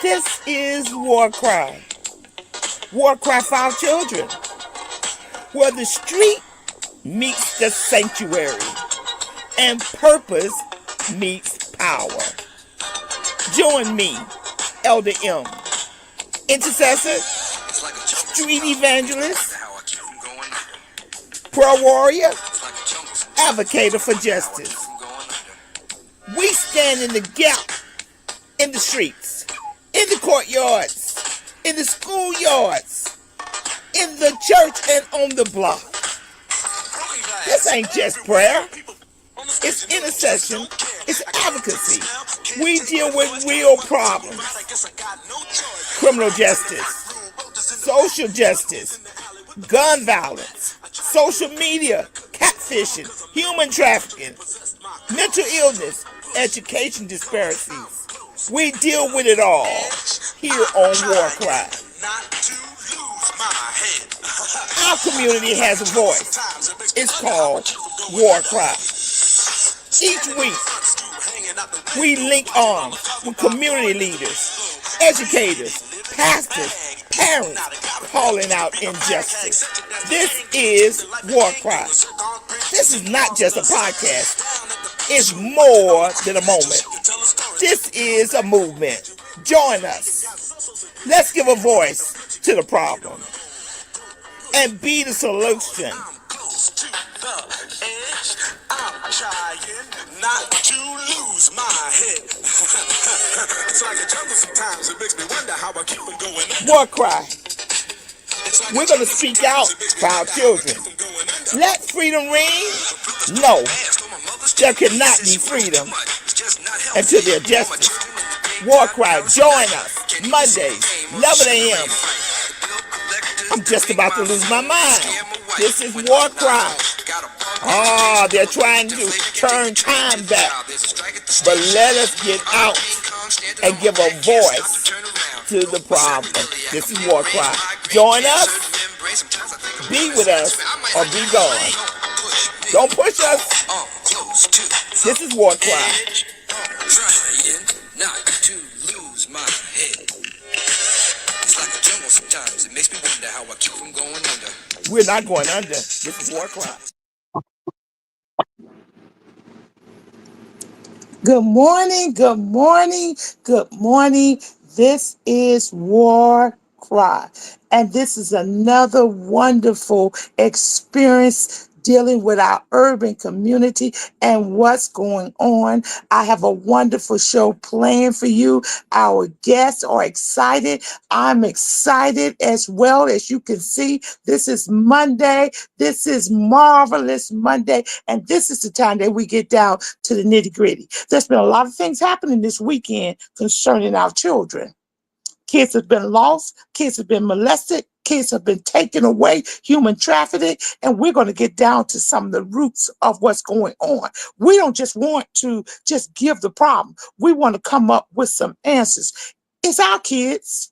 This is WarCry. WarCry for our children, where the street meets the sanctuary and purpose meets power. Join me, Elder M, intercessor, street evangelist, prayer warrior, advocator for justice. We stand in the gap in the streets, in the courtyards, in the schoolyards, in the church and on the block. This ain't just prayer. It's intercession. It's advocacy. We deal with real problems. Criminal justice, social justice, gun violence, social media, catfishing, human trafficking, mental illness, education disparities. We deal with it all here on WarCry. Our community has a voice. It's called WarCry. Each week, we link arms with community leaders, educators, pastors, parents calling out injustice. This is WarCry. This is not just a podcast. It's more than a moment. This is a movement. Join us. Let's give a voice to the problem and be the solution. I'm trying not to lose my head. It's like a jungle sometimes. It makes me wonder how I keep on going. WarCry. We're going to speak out for our children. Let freedom ring? No. There cannot be freedom until there's justice. WarCry, join us Mondays, 11 a.m. I'm just about to lose my mind. This is WarCry. They're trying to turn time back. But let us get out and give a voice to the problem. This is WarCry. Join us, be with us, or be gone. Don't push us. This is WarCry. Trying not to lose my head. It's like a jungle sometimes. It makes me wonder how I keep from going under. We're not going under. This is WarCry. Good morning, good morning, good morning. This is WarCry, and this is another wonderful experience dealing with our urban community and what's going on. I have a wonderful show planned for you. Our guests are excited. I'm excited as well. As you can see, this is Monday. This is Marvelous Monday. And this is the time that we get down to the nitty-gritty. There's been a lot of things happening this weekend concerning our children. Kids have been lost. Kids have been molested. Kids have been taken away, human trafficking, and we're going to get down to some of the roots of what's going on. We don't just want to just give the problem. We want to come up with some answers. It's our kids.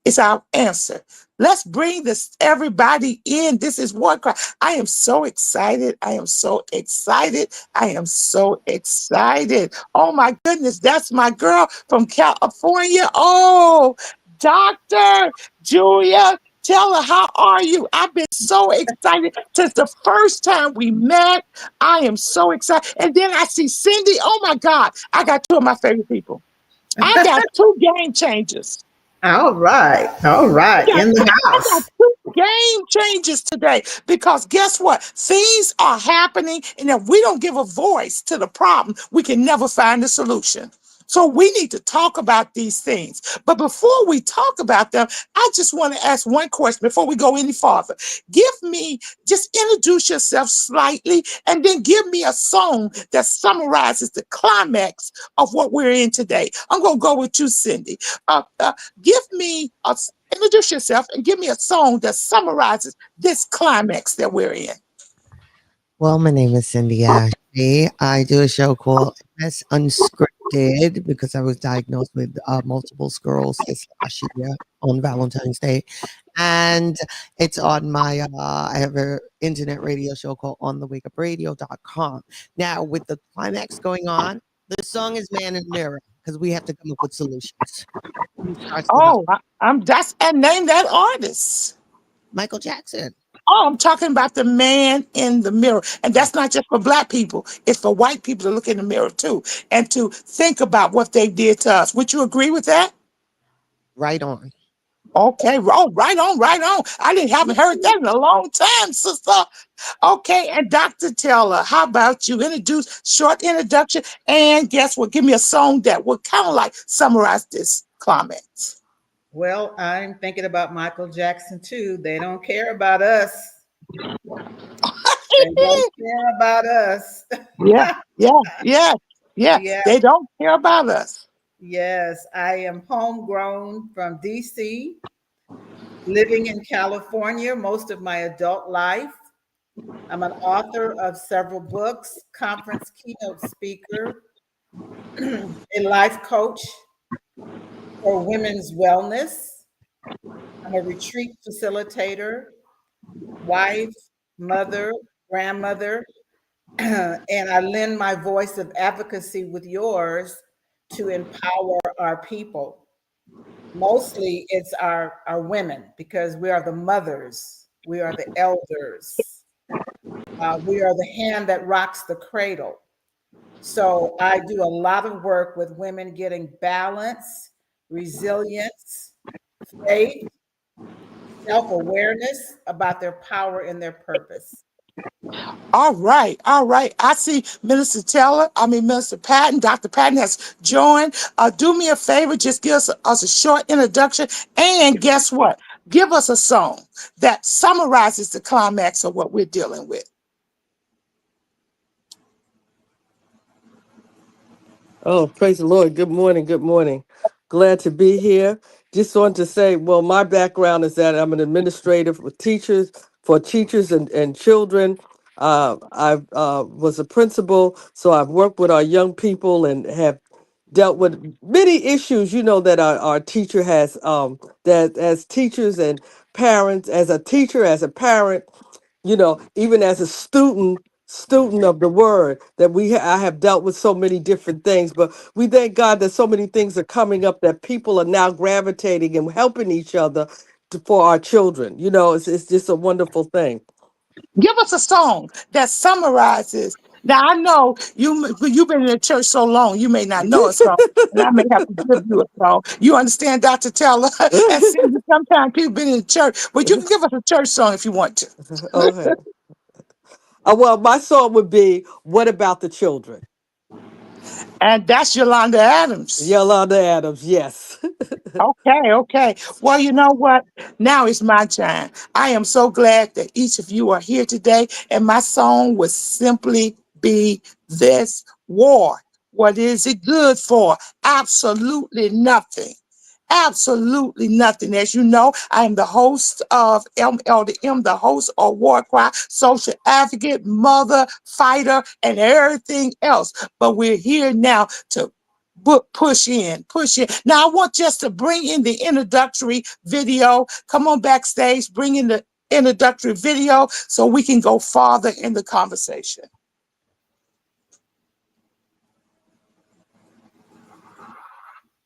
It's our answer. Let's bring this everybody in. This is WarCry. I am so excited. I am so excited. I am so excited. Oh my goodness, that's my girl from California. Oh, Dr. Julia, tell her, how are you? I've been so excited since the first time we met. I am so excited. And then I see Cindy. Oh my God, I got two of my favorite people. I got two game changers. All right. In the house. I got two game changers today, because guess what? Things are happening, and if we don't give a voice to the problem, we can never find a solution. So we need to talk about these things. But before we talk about them, I just want to ask one question before we go any farther. Just introduce yourself slightly, and then give me a song that summarizes the climax of what we're in today. I'm going to go with you, Cindy. Introduce yourself and give me a song that summarizes this climax that we're in. Well, my name is Cindy Ashley. I do a show called S Unscripted because I was diagnosed with multiple sclerosis last year on Valentine's Day. And it's on my, I have an internet radio show called onthewakeupradio.com. Now, with the climax going on, the song is Man in the Mirror, because we have to come up with solutions. And it starts with us. Oh, I'm that's and name that artist. Michael Jackson. Oh, I'm talking about the man in the mirror. And that's not just for black people. It's for white people to look in the mirror too and to think about what they did to us. Would you agree with that? Right on. Okay. Oh, right on, right on. Haven't heard that in a long time, sister. Okay, and Dr. Taylor, how about you introduce short introduction and guess what? Give me a song that would kind of like summarize this comment. Well, I'm thinking about Michael Jackson too. They don't care about us. They don't care about us. Yeah, yeah, yeah, yeah. Yeah, They don't care about us. yes. I am homegrown from DC, living in California most of my adult life. I'm an author of several books, conference keynote speaker, a life coach for women's wellness. I'm a retreat facilitator, wife, mother, grandmother, and I lend my voice of advocacy with yours to empower our people. Mostly it's our women because we are the mothers, we are the elders, we are the hand that rocks the cradle. So I do a lot of work with women getting balance, resilience, faith, self awareness about their power and their purpose. All right, all right. I see Minister Patton, Dr. Patton has joined. Do me a favor, just give us a short introduction. And guess what? Give us a song that summarizes the climax of what we're dealing with. Oh, praise the Lord. Good morning. Good morning. Glad to be here. Just want to say, well, my background is that I'm an administrator for teachers and children. I was a principal, so I've worked with our young people and have dealt with many issues, that our teacher has, that as teachers and parents, as a teacher, as a parent, even as a student of the word that I have dealt with so many different things, but we thank God that so many things are coming up that people are now gravitating and helping each other for our children. It's just a wonderful thing. Give us a song that summarizes. Now I know you've been in the church so long, you may not know a song, and I may have to give you a song. You understand, Dr. Taylor? And see, sometimes people been in the church, but you can give us a church song if you want to. Okay. Well, my song would be "What About the Children?" And that's Yolanda Adams. Yolanda Adams. Yes. Okay, okay. Well, you know what? Now it's my time. I am so glad that each of you are here today. And my song would simply be this: war. What is it good for? Absolutely nothing. Absolutely nothing. As you know, I am the host of MLDM, the host of WarCry, social advocate, mother, fighter, and everything else. But we're here now to push in, push in. Now I want just to bring in the introductory video. Come on backstage, bring in the introductory video so we can go farther in the conversation.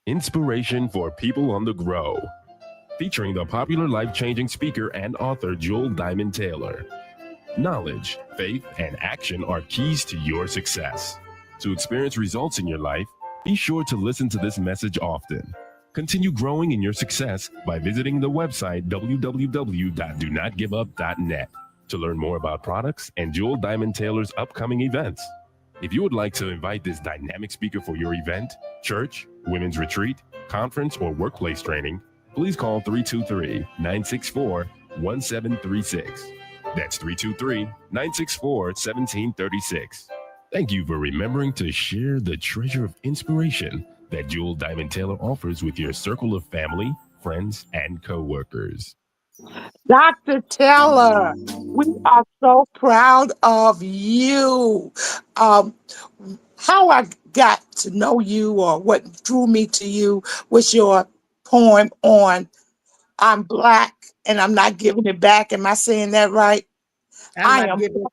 Inspiration for people on the grow, featuring the popular life-changing speaker and author Joel Diamond Taylor. Knowledge, faith, and action are keys to your success. To experience results in your life, be sure to listen to this message often. Continue growing in your success by visiting the website www.donotgiveup.net to learn more about products and Joel Diamond Taylor's upcoming events. If you would like to invite this dynamic speaker for your event, church, women's retreat, conference, or workplace training, please call 323-964-1736. That's 323-964-1736. Thank you for remembering to share the treasure of inspiration that Joel Diamond Taylor offers with your circle of family, friends, and co-workers. Dr. Taylor, we are so proud of you. Um, how I got to know you or what drew me to you was your poem on I'm Black and I'm not giving it back. Am I saying that right? I'm I not am giving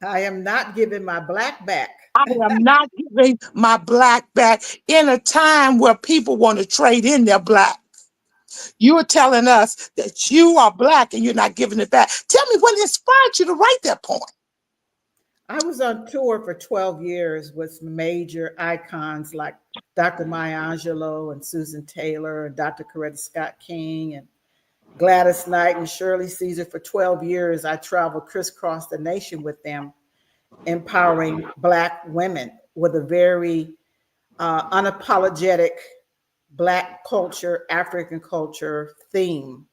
I am not giving my black back. I am not giving my black back in a time where people want to trade in their black. You are telling us that you are black and you're not giving it back. Tell me what inspired you to write that poem. I was on tour for 12 years with major icons like Dr. Maya Angelou and Susan Taylor and Dr. Coretta Scott King and Gladys Knight and Shirley Caesar. For 12 years, I traveled crisscross the nation with them, empowering Black women with a very unapologetic Black culture, African culture theme.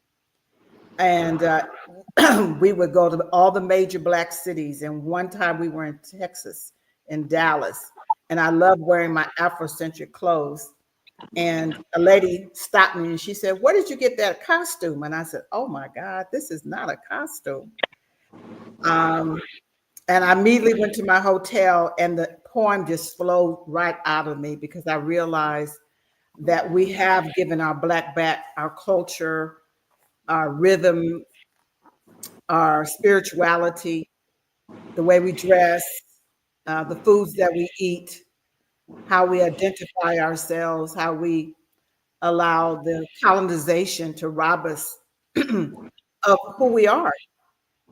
And we would go to all the major Black cities. And one time we were in Texas, in Dallas, and I loved wearing my Afrocentric clothes. And a lady stopped me and she said, "Where did you get that costume?" And I said, "Oh my God, this is not a costume." And I immediately went to my hotel and the poem just flowed right out of me because I realized that we have given our Black back, our culture, our rhythm, our spirituality, the way we dress, the foods that we eat, how we identify ourselves, how we allow the colonization to rob us of who we are.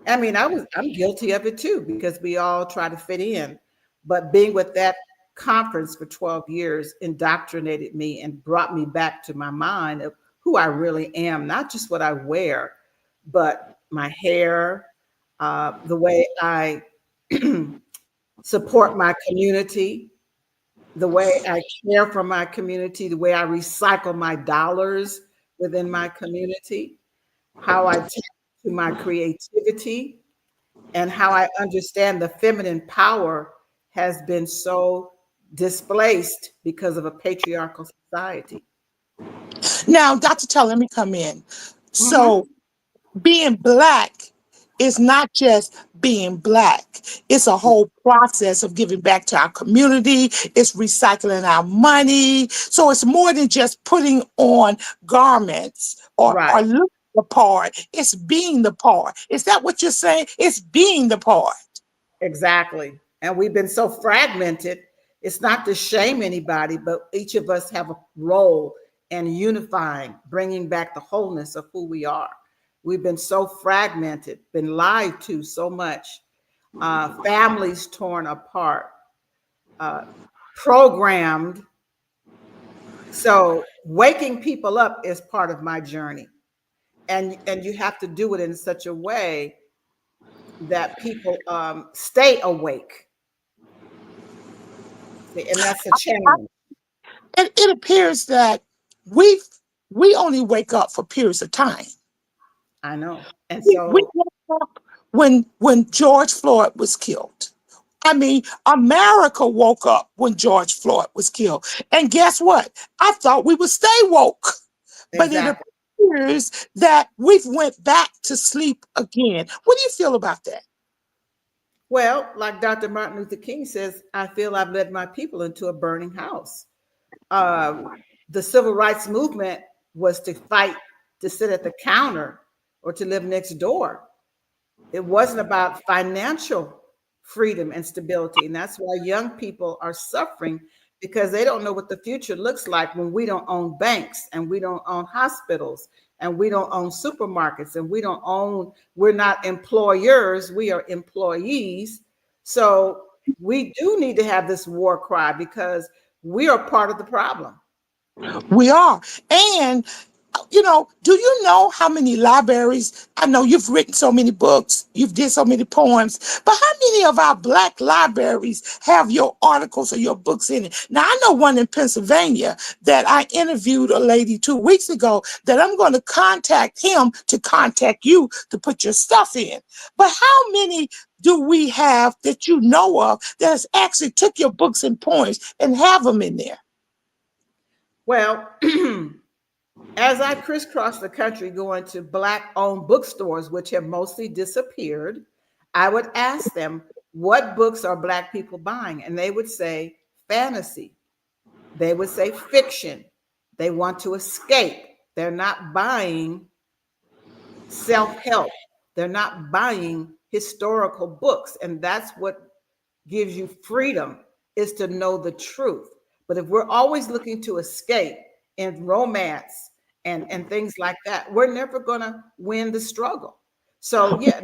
I mean, I'm guilty of it too, because we all try to fit in. But being with that conference for 12 years indoctrinated me and brought me back to my mind of who I really am, not just what I wear, but my hair, the way I support my community, the way I care for my community, the way I recycle my dollars within my community, how I tap to my creativity, and how I understand the feminine power has been so displaced because of a patriarchal society. Now, Dr. Tell, let me come in. Mhm. So, being Black is not just being Black, it's a whole process of giving back to our community, it's recycling our money. So, it's more than just putting on garments or Right. looking the part, it's being the part. Is that what you're saying? It's being the part. Exactly. And we've been so fragmented. It's not to shame anybody, but each of us have a role in unifying, bringing back the wholeness of who we are. We've been so fragmented, been lied to so much, families torn apart, uh, programmed. So waking people up is part of my journey. And you have to do it in such a way that people stay awake. See, and that's a challenge. And it appears that we we only wake up for periods of time. I know. And We so, woke up when George Floyd was killed. I mean, America woke up when George Floyd was killed. And guess what? I thought we would stay woke, but it exactly. appears that we've went back to sleep again. What do you feel about that? Well, like Dr. Martin Luther King says, I feel I've led my people into a burning house. Uh, the civil rights movement was to fight to sit at the counter or to live next door. It wasn't about financial freedom and stability. And that's why young people are suffering because they don't know what the future looks like when we don't own banks and we don't own hospitals and we don't own supermarkets and we're not employers, we are employees. So we do need to have this war cry because we are part of the problem. We are. And do you know how many libraries? I know you've written so many books, you've did so many poems, but how many of our Black libraries have your articles or your books in it? Now, I know one in Pennsylvania that I interviewed a lady 2 weeks ago that I'm going to contact him to contact you to put your stuff in. But how many do we have that you know of that has actually took your books and poems and have them in there? Well, as I crisscross the country going to Black owned bookstores, which have mostly disappeared, I would ask them, what books are Black people buying? And they would say fantasy. They would say fiction. They want to escape. They're not buying self help. They're not buying historical books, and that's what gives you freedom, is to know the truth. But if we're always looking to escape in romance and things like that, we're never going to win the struggle. So yeah,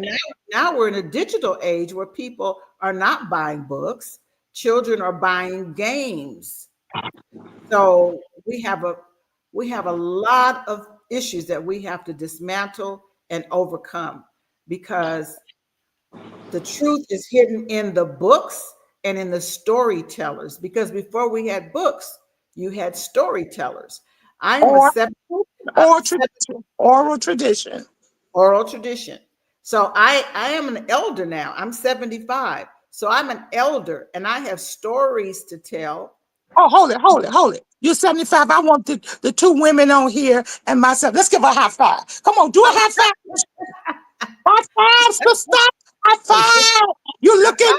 now we're in a digital age where people are not buying books, children are buying games. So we have a lot of issues that we have to dismantle and overcome, because the truth is hidden in the books and in the storytellers. Because before we had books, you had storytellers. I am a Or seven, or tradition, oral tradition. oral tradition. So I am an elder now. I'm 75. So I'm an elder and I have stories to tell. Oh, hold it. You're 75. I want the two women on here and myself. Let's give her a high five. Come on, do a high five. High five, sister. High five. You're looking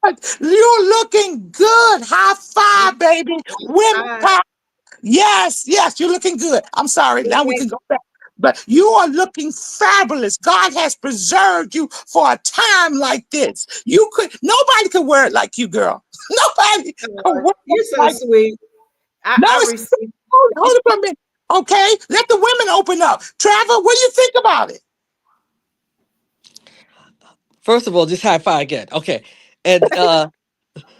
good. You're looking good. High five, baby. Women power. Yes, yes, you're looking good. I'm sorry. Now we can go back. But you are looking fabulous. God has preserved you for a time like this. Nobody could wear it like you, girl. Nobody could wear it You're so like. sweet. No, I it's received. hold it for a minute. Okay, let the women open up. Trevor, what do you think about it? First of all, just high five again. Okay. And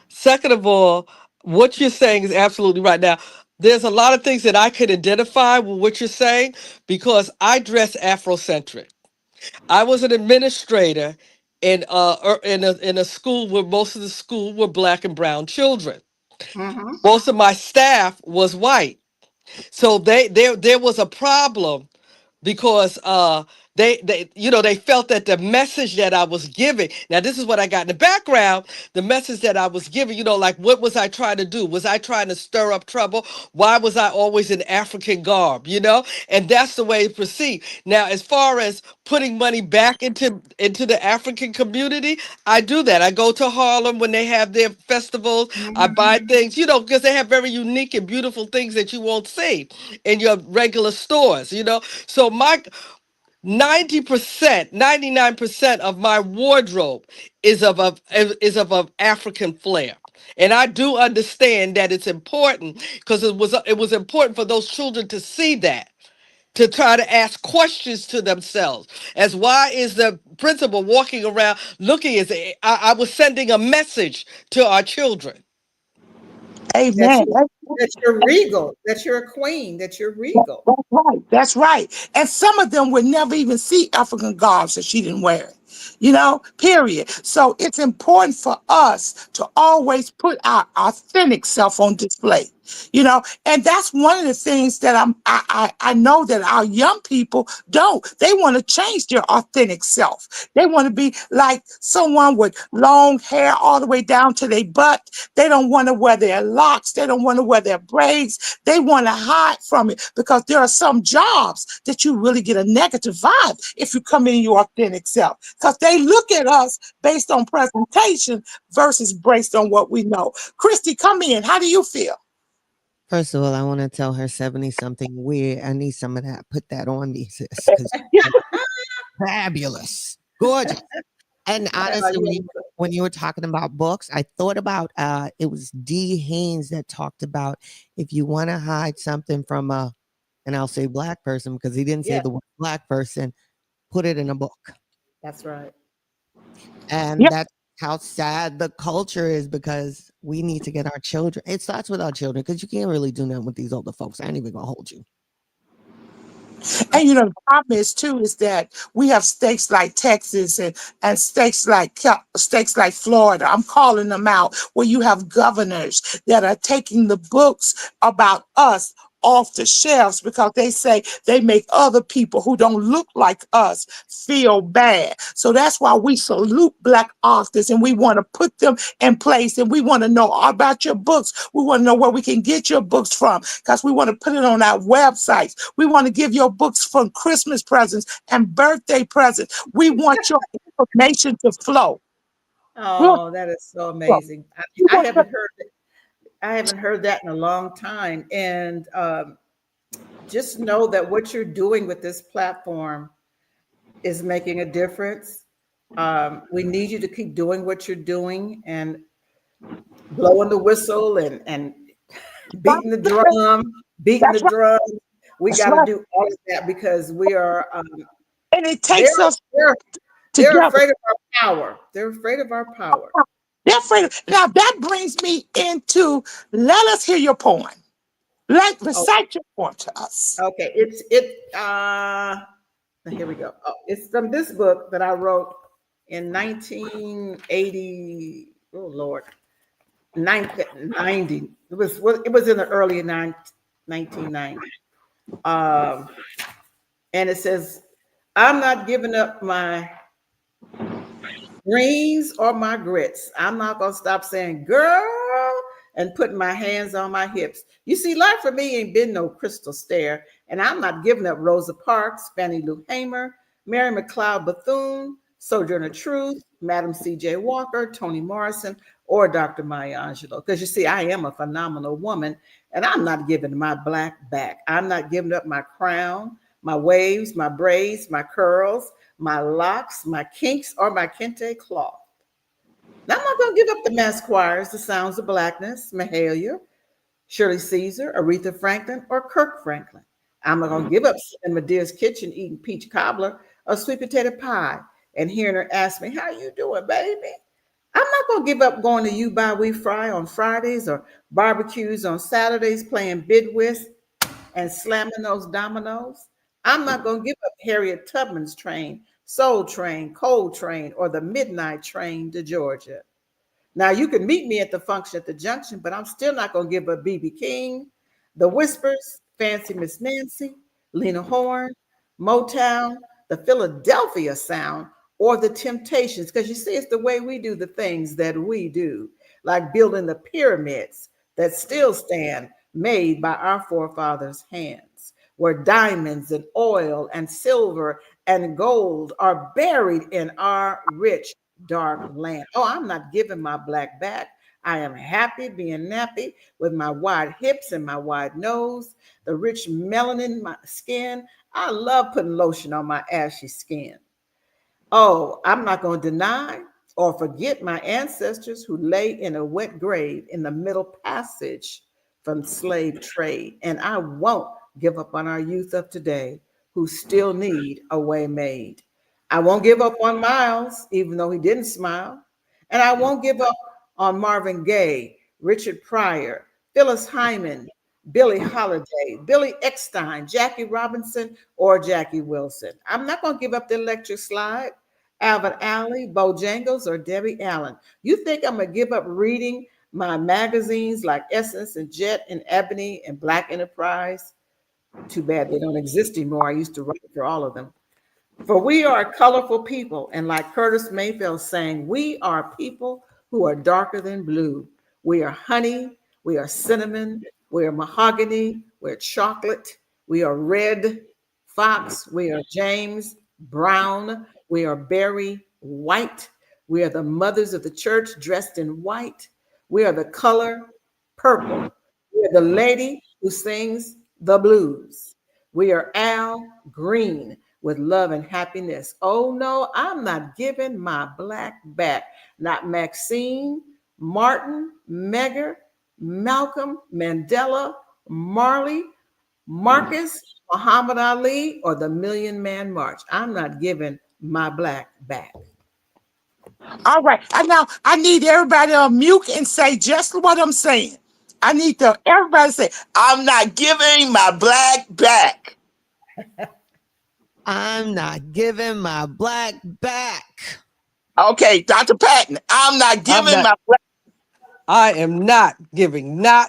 second of all, what you're saying is absolutely right. Now, there's a lot of things that I could identify with what you're saying because I dress Afrocentric. I was an administrator in a school where most of the school were black and brown children. Mhm. Most of my staff was white. So there was a problem because they felt that the message that I was giving, now this is what I got in the background, the message that I was giving, like what was I trying to do? Was I trying to stir up trouble? Why was I always in African garb? And that's the way it proceed. Now, as far as putting money back into the African community, I do that. I go to Harlem when they have their festivals. I buy things, because they have very unique and beautiful things that you won't see in your regular stores. So my 90%, 99% of my wardrobe is of African flair. And I do understand that it's important because it was important for those children to see that, to try to ask questions to themselves as why is the principal walking around looking as I was sending a message to our children. That Amen. you that you're regal, that you're a queen, that you're regal. That's right. That's right. And some of them would never even see African garbs if she didn't wear it. Period. So it's important for us to always put our authentic self on display. And that's one of the things that I know that our young people don't. They want to change their authentic self. They want to be like someone with long hair all the way down to their butt. They don't want to wear their locks. They don't want to wear their braids. They want to hide from it because there are some jobs that you really get a negative vibe if you come in your authentic self, because they look at us based on presentation versus based on what we know. Christy, come in. How do you feel? First of all, I want to tell her 70 something weird. I need some of that. Put that on me, sis, because fabulous, gorgeous. And honestly, when you were talking about books, I thought about it was D. Haynes that talked about if you want to hide something from and I'll say black person because he didn't say Yeah, the word black person, put it in a book. that's right. And Yeah. that's how sad the culture is because we need to get our children. It starts with our children because you can't really do nothing with these older folks. I ain't even gonna hold you. And the problem is too is that we have states like Texas and states like Florida. I'm calling them out where you have governors that are taking the books about us off the shelves because they say they make other people who don't look like us feel bad. So that's why we salute black authors and we want to put them in place and we want to know about your books. We want to know where we can get your books from because we want to put it on our websites. We want to give your books for Christmas presents and birthday presents. We want your information to flow. We want Oh, that is so to flow. amazing. We I want to- haven't heard it. I haven't heard that in a long time. And just know that what you're doing with this platform is making a difference. We need you to keep doing what you're doing and blowing the whistle and beating the drum, beating the That's right. drum. We That's got to right. do all of that because we are. And it They're takes us they're they're together. afraid of our power. They're afraid of our power. They're afraid now that brings me into let us hear your poem. Let Oh, recite your poem to us. okay. Here we go. Oh, it's from this book that I wrote in 1980. Oh Lord, 1990. It was in the early 1990s. Um, and it says, "I'm not giving up my greens or my grits. I'm not gonna stop saying girl and putting my hands on my hips. You see, life for me ain't been no crystal stair, and I'm not giving up Rosa Parks, Fannie Lou Hamer, Mary McLeod Bethune, Sojourner Truth, Madam C.J. Walker, Toni Morrison, or Dr. Maya Angelou. Because you see, I am a phenomenal woman, and I'm not giving my black back. I'm not giving up my crown, my waves, my braids, my curls, my locks, my kinks, or my kente cloth. Now, I'm not going to give up the mass choirs, the sounds of blackness, Mahalia, Shirley Caesar, Aretha Franklin, or Kirk Franklin. I'm not going to give up in Medea's kitchen eating peach cobbler or sweet potato pie and hearing her ask me, "How you doing, baby?" I'm not going to give up going to You Buy We Fry on Fridays or barbecues on Saturdays playing bid whist and slamming those dominoes. I'm not going to give up Harriet Tubman's train, Soul Train, Coal Train, or the Midnight Train to Georgia. Now, you can meet me at the function at the junction, but I'm still not going to give up B.B. King, The Whispers, Fancy Miss Nancy, Lena Horne, Motown, the Philadelphia Sound, or the Temptations, because you see, it's the way we do the things that we do, like building the pyramids that still stand, made by our forefathers' hands, where diamonds and oil and silver and gold are buried in our rich dark land. Oh, I'm not giving my black back. I am happy being nappy with my wide hips and my wide nose, the rich melanin in my skin. I love putting lotion on my ashy skin. Oh, I'm not going to deny or forget my ancestors who lay in a wet grave in the Middle Passage from slave trade. And I won't give up on our youth of today who still need a way made. I won't give up on Miles, even though he didn't smile. And I won't give up on Marvin Gaye, Richard Pryor, Phyllis Hyman, Billie Holiday, Billy Eckstein, Jackie Robinson, or Jackie Wilson. I'm not going to give up the electric slide, Alvin Alley, Bojangles, or Debbie Allen. You think I'm going to give up reading my magazines like Essence and Jet and Ebony and Black Enterprise? Too bad they don't exist anymore. I used to write for all of them. For we are a colorful people, and like Curtis Mayfield saying, we are people who are darker than blue. We are honey, we are cinnamon, we are mahogany, we're chocolate, we are red fox, we are James Brown, we are berry white, we are the mothers of the church dressed in white, we are the color purple, we are the lady who sings the blues. We are Al Green with love and happiness. Oh no, I'm not giving my black back. Not Maxine, Martin, Megger, Malcolm, Mandela, Marley, Marcus, Muhammad Ali, or the Million Man March. I'm not giving my black back. All right. And now I need everybody to mute and say just what I'm saying. I need everybody to say, I'm not giving my black back. I'm not giving my black back. Okay, Dr. Patton, I'm not I'm giving not. my black. I am not giving my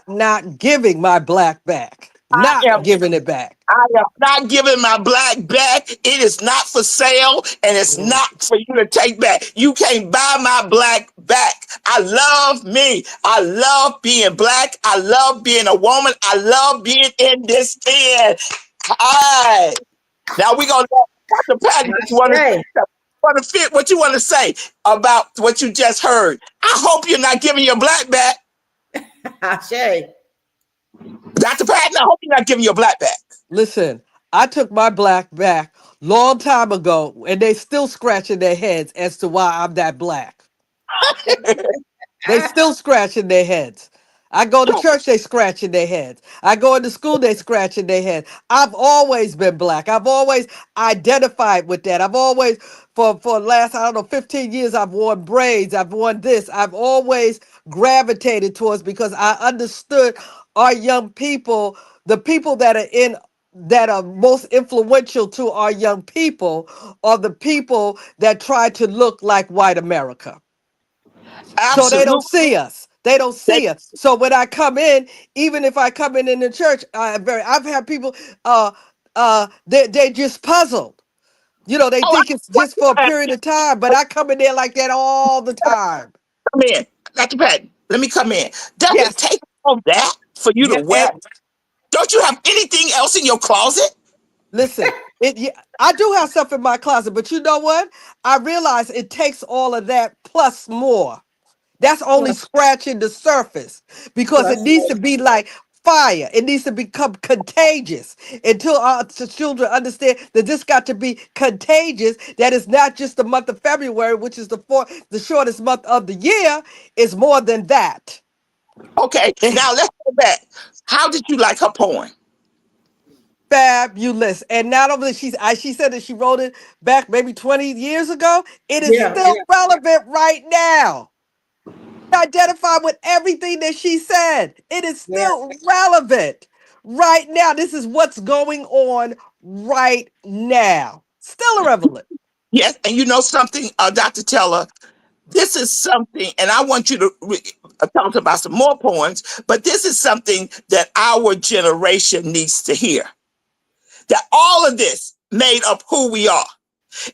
black back. I Not am giving it back. I am not giving my black back. It is not for sale and it's Mm. not for you to take back. You can't buy my black back. I love me. I love being black. I love being a woman. I love being in this den. All right. Now we're going to let Dr. Patton, Ashe, fit what you want to say about what you just heard. I hope you're not giving your black back. ashe. Dr. Patton, I hope you're not giving your black back. Listen, I took my black back long time ago, and they still scratching their heads as to why I'm that black. They still scratching their heads. I go to church, they scratching their heads. I go into school, they scratching their head. I've always been black. I've always identified with that. I've always, for the last, I don't know, 15 years, I've worn braids. I've worn this. I've always gravitated towards, because I understood our young people, the people that are most influential to our young people are the people that try to look like white America. So they don't Absolutely. see us. They don't That, see us. So when I come in, even if I come in the church, I've had people they just puzzled. You know, they oh, I think it's just for a period of time, but I come in there like that all the time. come in. Dr. Patton, let me come in. Does it Yes. take all that for you to Yeah. wear? Don't you have anything else in your closet? Listen, yeah, I do have stuff in my closet, but you know what? I realize it takes all of that plus more. That's only Plus, scratching the surface, because it plus needs to be like fire. It needs to become contagious until our children understand that this got to be contagious. That is not just the month of February, which is the shortest month of the year. It's more than that. Okay, now let's go back. How did you like her poem? Fabulous. And not only she said that she wrote it back maybe 20 years ago. It is yeah, still relevant right now. Identify with everything that she said. It is yeah. still relevant right now. This is what's going on right now. Still relevant. Yes, and you know something, Dr. Teller, this is something, and I want you to talk about some more poems, but this is something that our generation needs to hear. That all of this made up who we are.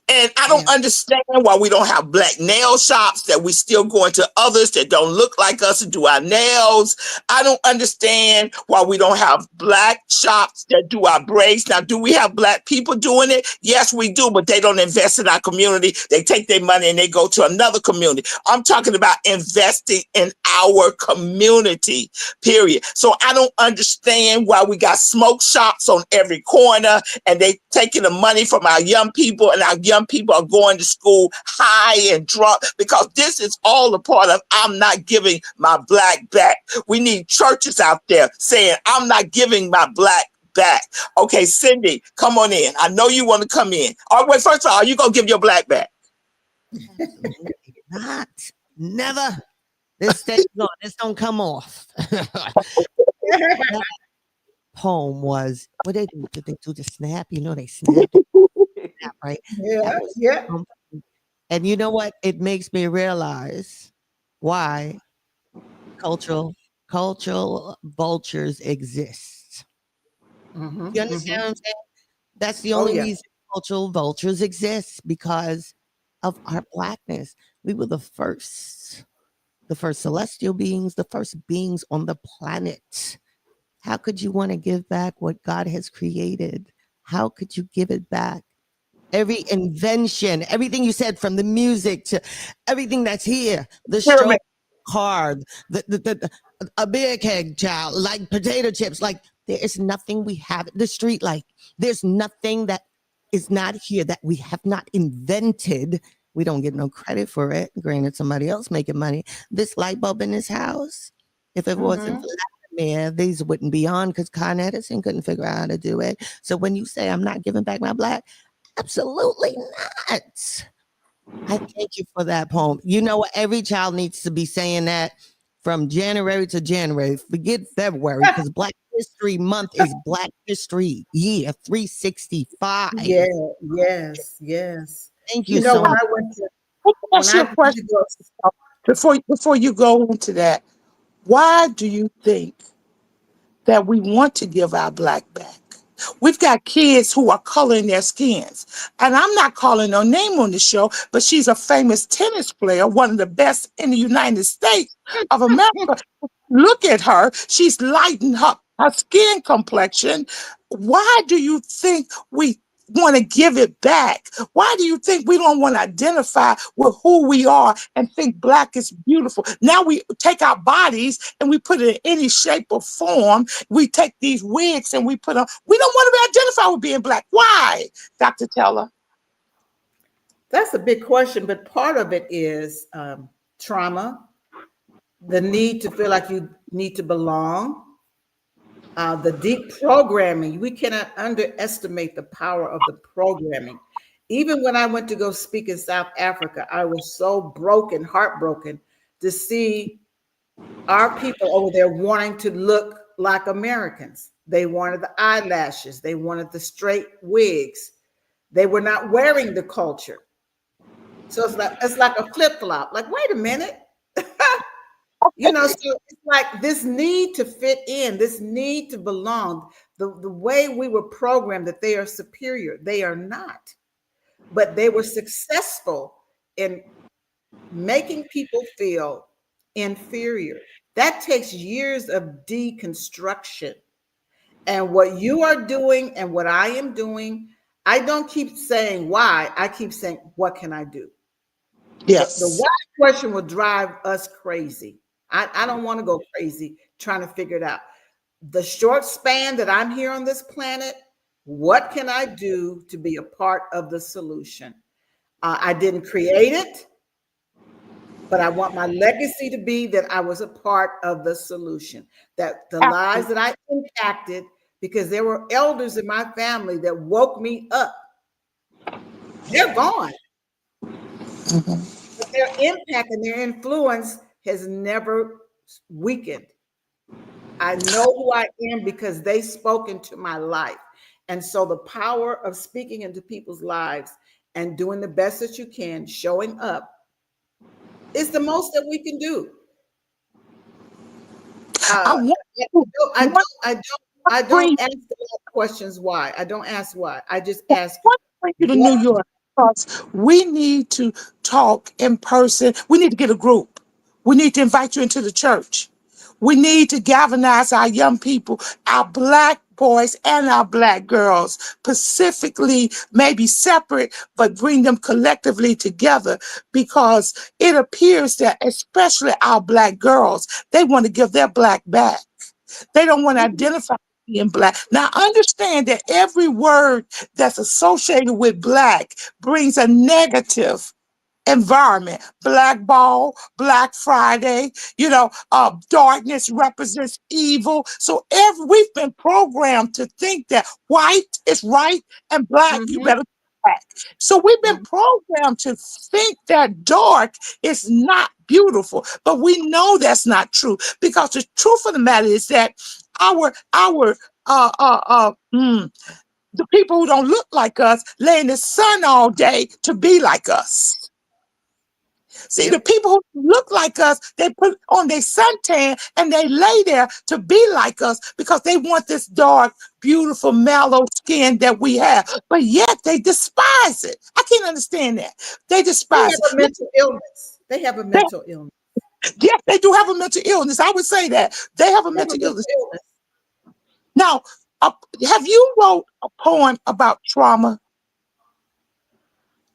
And I don't Yeah. understand why we don't have black nail shops, that we still go into others that don't look like us and do our nails. I don't understand why we don't have black shops that do our braids. Now, do we have black people doing it? Yes, we do, but they don't invest in our community. They take their money and they go to another community. I'm talking about investing in our community, period. So I don't understand why we got smoke shops on every corner and they taking the money from our young people, and our young people are going to school high and drunk, because this is all a part of I'm not giving my black back. We need churches out there saying I'm not giving my black back. Okay, Cindy, come on in. I know you want to come in. All right, wait, first of all, are you gonna give your black back? Absolutely not. Never. This stays on. This don't come off. That poem was what they do. Did they do the snap? You know they snap, snap right. That Yeah, was yeah. and you know what? It makes me realize why cultural cultural vultures exist. Mm-hmm, You mm-hmm. understand what I'm saying? That's the Oh only yeah. reason cultural vultures exist because of our blackness. We were the first celestial beings, the first beings on the planet. How could you want to give back what God has created? How could you give it back? Every invention, everything you said, from the music to everything that's here, the show Pyramid. card, a beer keg, child, like potato chips, like there is nothing we have. The street light, there's nothing that is not here that we have not invented. We don't get no credit for it. Granted, somebody else making money. This light bulb in this house, if it wasn't Mm-hmm. for Vladimir, these wouldn't be on because Con Edison couldn't figure out how to do it. So when you say I'm not giving back my black, absolutely not. I thank you for that poem. You know what? Every child needs to be saying that from January to January. Forget February because Black History Month is Black History Year 365. Yeah, yes, yes. Thank you You know, so when much. I went to Let me when ask you I a went question to go, before you go into that. Why do you think that we want to give our black back? We've got kids who are coloring their skins. And I'm not calling her name on the show, but she's a famous tennis player, one of the best in the United States of America. Look at her. She's lightened her skin complexion. Why do you think we want to give it back? Why do you think we don't want to identify with who we are and think Black is beautiful? Now we take our bodies and we put it in any shape or form. We take these wigs and we put on. We don't want to identify with being Black. Why, Dr. Teller? That's a big question, but part of it is trauma, the need to feel like you need to belong, the deep programming. We cannot underestimate the power of the programming. Even when I went to go speak in South Africa, I was so broken, heartbroken to see our people over there wanting to look like Americans. They wanted the eyelashes, they wanted the straight wigs. They were not wearing the culture. So it's like a flip-flop. Like, wait a minute. So it's like this need to fit in, this need to belong. The way we were programmed that they are superior, they are not. But they were successful in making people feel inferior. That takes years of deconstruction. And what you are doing and what I am doing, I don't keep saying why. I keep saying, what can I do? The Yes. why question will drive us crazy. I don't want to go crazy trying to figure it out. The short span that I'm here on this planet, what can I do to be a part of the solution? I didn't create it, but I want my legacy to be that I was a part of the solution, that the lives that I impacted, because there were elders in my family that woke me up. They're gone. But their impact and their influence has never weakened. I know who I am because they spoke into my life. And so the power of speaking into people's lives and doing the best that you can, showing up, is the most that we can do. I want I to bring don't ask a lot of questions why. I don't ask why. I just I ask want to bring you to New what. York because we need to talk in person. We need to get a group. We need to invite you into the church. We need to galvanize our young people, our Black boys and our Black girls, specifically, maybe separate, but bring them collectively together because it appears that, especially our Black girls, they want to give their Black back. They don't want to identify with being Black. Now, understand that every word that's associated with Black brings a negative environment. Blackball, Black Friday, darkness represents evil. So we've been programmed to think that white is right and Black, you Mhm, better be Black. So we've been mhm. programmed to think that dark is not beautiful, but we know that's not true because the truth of the matter is that our the people who don't look like us lay in the sun all day to be like us. See, the Yep. people who look like us, they put on their suntan and they lay there to be like us because they want this dark, beautiful, mellow skin that we have. But yet they despise it. I can't understand that. They They despise have it. a mental illness. They have a mental illness. Yes, they do have a mental illness. I would say that. They have a They have a mental mental illness. illness. Now, have you wrote a poem about trauma?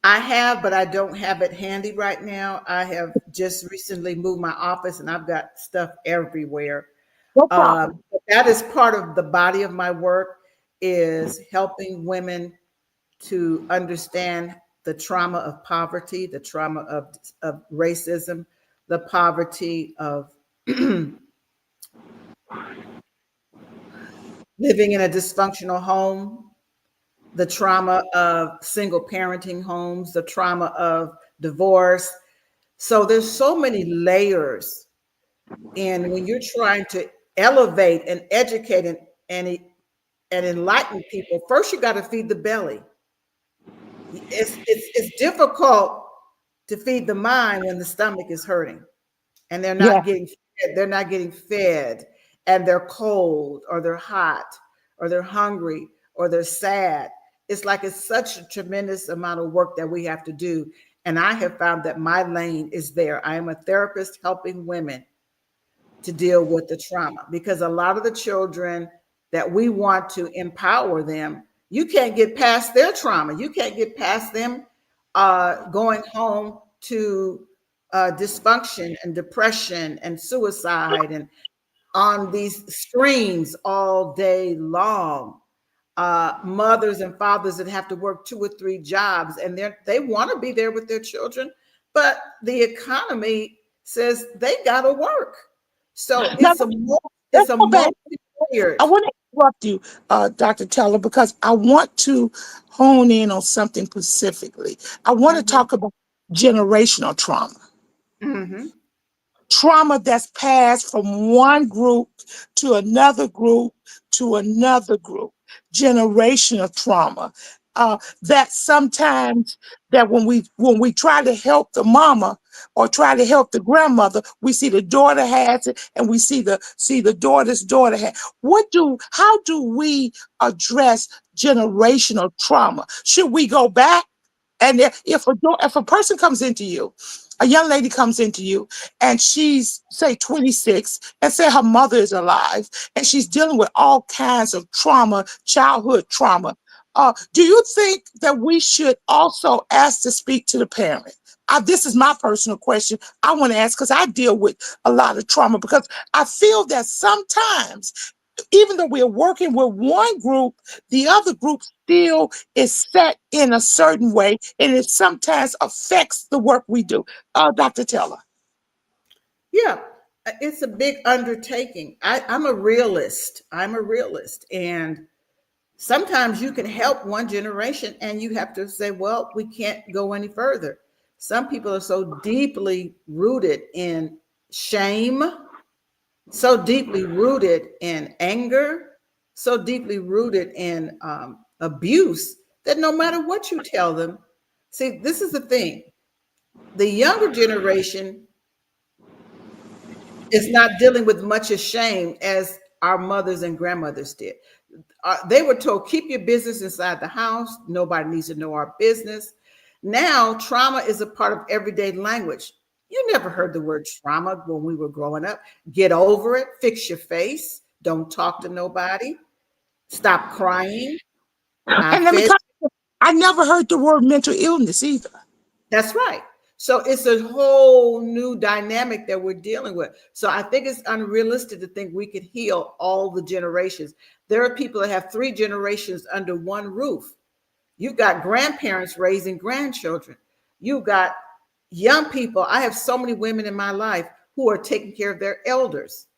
I have, but I don't have it handy right now. I have just recently moved my office and I've got stuff everywhere. No problem. But that is part of the body of my work, is helping women to understand the trauma of poverty, the trauma of racism, the poverty of living in a dysfunctional home, the trauma of single parenting homes, the trauma of divorce. So there's so many layers. And when you're trying to elevate and educate and enlighten people, first you got to feed the belly. It's difficult to feed the mind when the stomach is hurting and Yeah, they're not getting fed, and they're cold or they're hot or they're hungry or they're sad. It's like it's such a tremendous amount of work that we have to do. And I have found that my lane is there. I am a therapist helping women to deal with the trauma, because a lot of the children that we want to empower them, You can't get past their trauma. You can't get past them going home to dysfunction and depression and suicide and on these screens all day long. Mothers and fathers that have to work 2 or 3 jobs, and they want to be there with their children, but the economy says they got to work. So Now, let's it's a go back. multi-layered. I want to interrupt you, Dr. Teller, because I want to hone in on something specifically. I want to Mhm, talk about generational trauma. mhm. Trauma that's passed from one group to another group to another group. Generational trauma. That sometimes that when we try to help the mama or try to help the grandmother, we see the daughter has it, and we see the daughter's daughter has. How do we address generational trauma? Should we go back? And if a person comes into you, a young lady comes into you, and she's say 26, and say her mother is alive, and she's dealing with all kinds of trauma, childhood trauma, do you think that we should also ask to speak to the parent? This is my personal question. I want to ask because I deal with a lot of trauma, because I feel that sometimes, even though we're working with one group, the other group still is set in a certain way, and it sometimes affects the work we do. Dr. Teller. Yeah, it's a big undertaking. I'm a realist. I'm a realist. And sometimes you can help one generation and you have to say, well, we can't go any further. Some people are so deeply rooted in shame, so deeply rooted in anger, so deeply rooted in abuse that no matter what you tell them, see, this is the thing. The younger generation is not dealing with much as shame as our mothers and grandmothers did. They were told, keep your business inside the house. Nobody needs to know our business. Now, trauma is a part of everyday language. You never heard the word trauma when we were growing up. Get over it, fix your face, don't talk to nobody, stop crying. I And let me fed. tell you, I never heard the word mental illness either. That's right. So it's a whole new dynamic that we're dealing with. So I think it's unrealistic to think we could heal all the generations. There are people that have 3 generations under one roof. You've got grandparents raising grandchildren. You've got young people. I have so many women in my life who are taking care of their elders.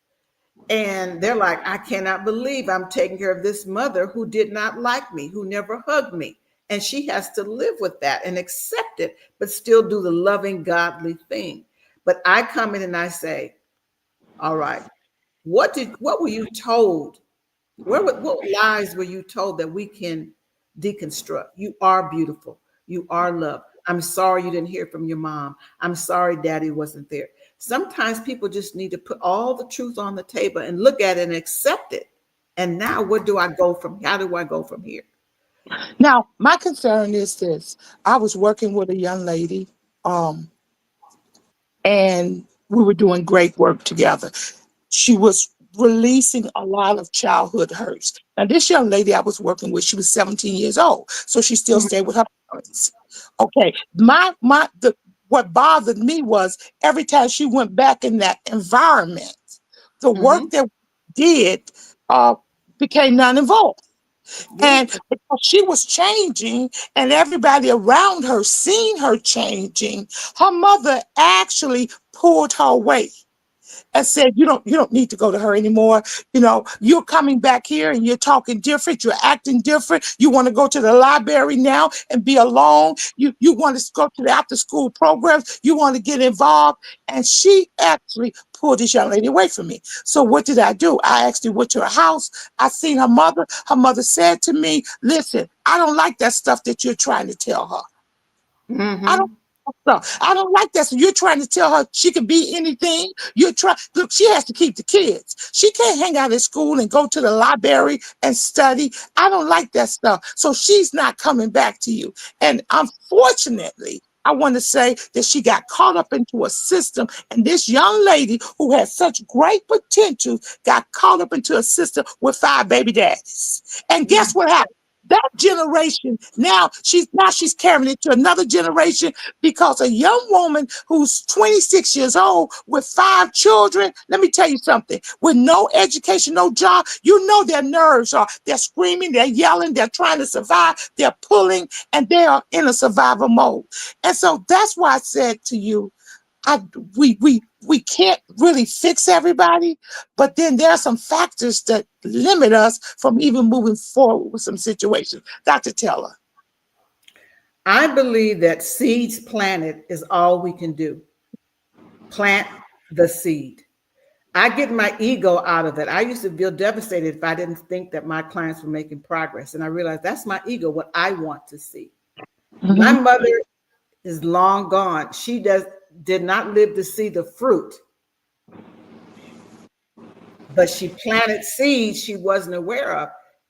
And they're like, I cannot believe I'm taking care of this mother who did not like me, who never hugged me. And she has to live with that and accept it, but still do the loving, godly thing. But I come in and I say, all right, what were you told? What lies were you told that we can deconstruct? You are beautiful. You are loved. I'm sorry you didn't hear from your mom. I'm sorry daddy wasn't there. Sometimes people just need to put all the truth on the table and look at it and accept it. And now what do I go from? How do I go from here? Now, my concern is this. I was working with a young lady, um, and we were doing great work together. She was releasing a lot of childhood hurts. Now, this young lady I was working with, she was 17 years old, so she still Mhm, stayed with her parents. Okay, what bothered me was every time she went back in that environment, the work mhm. that we did uh, became non-involved. Yeah. And because she was changing and everybody around her seen her changing, her mother actually pulled her away and said, you don't need to go to her anymore. You're coming back here and you're talking different, you're acting different. You want to go to the library now and be alone. You want to go to the after school programs, you want to get involved. And she actually pulled this young lady away from me. So what did I do? I actually went to her house. I seen her mother. Her mother said to me, listen, I don't like that stuff that you're trying to tell her. I don't Mhm. I don't like that. So you're trying to tell her she can be anything. Look, she has to keep the kids. She can't hang out at school and go to the library and study. I don't like that stuff. So she's not coming back to you. And unfortunately, I want to say that she got caught up into a system, and this young lady who had such great potential got caught up into a system with 5 baby daddies. And guess Mhm. what happened? that generation, now she's carrying it to another generation, because a young woman who's 26 years old with 5 children, let me tell you something, with no education, no job, you know their nerves are, they're screaming, they're yelling, they're trying to survive, they're pulling, and they are in a survival mode. And so that's why I said to you, I we can't really fix everybody, but then there are some factors that limit us from even moving forward with some situations. Dr. Taylor. I believe that seeds planted is all we can do. Plant the seed. I get my ego out of it. I used to feel devastated if I didn't think that my clients were making progress. And I realized that's my ego, what I want to see. My Mm-hmm. mother is long gone. She did not live to see the fruit, but she planted seeds she wasn't aware of.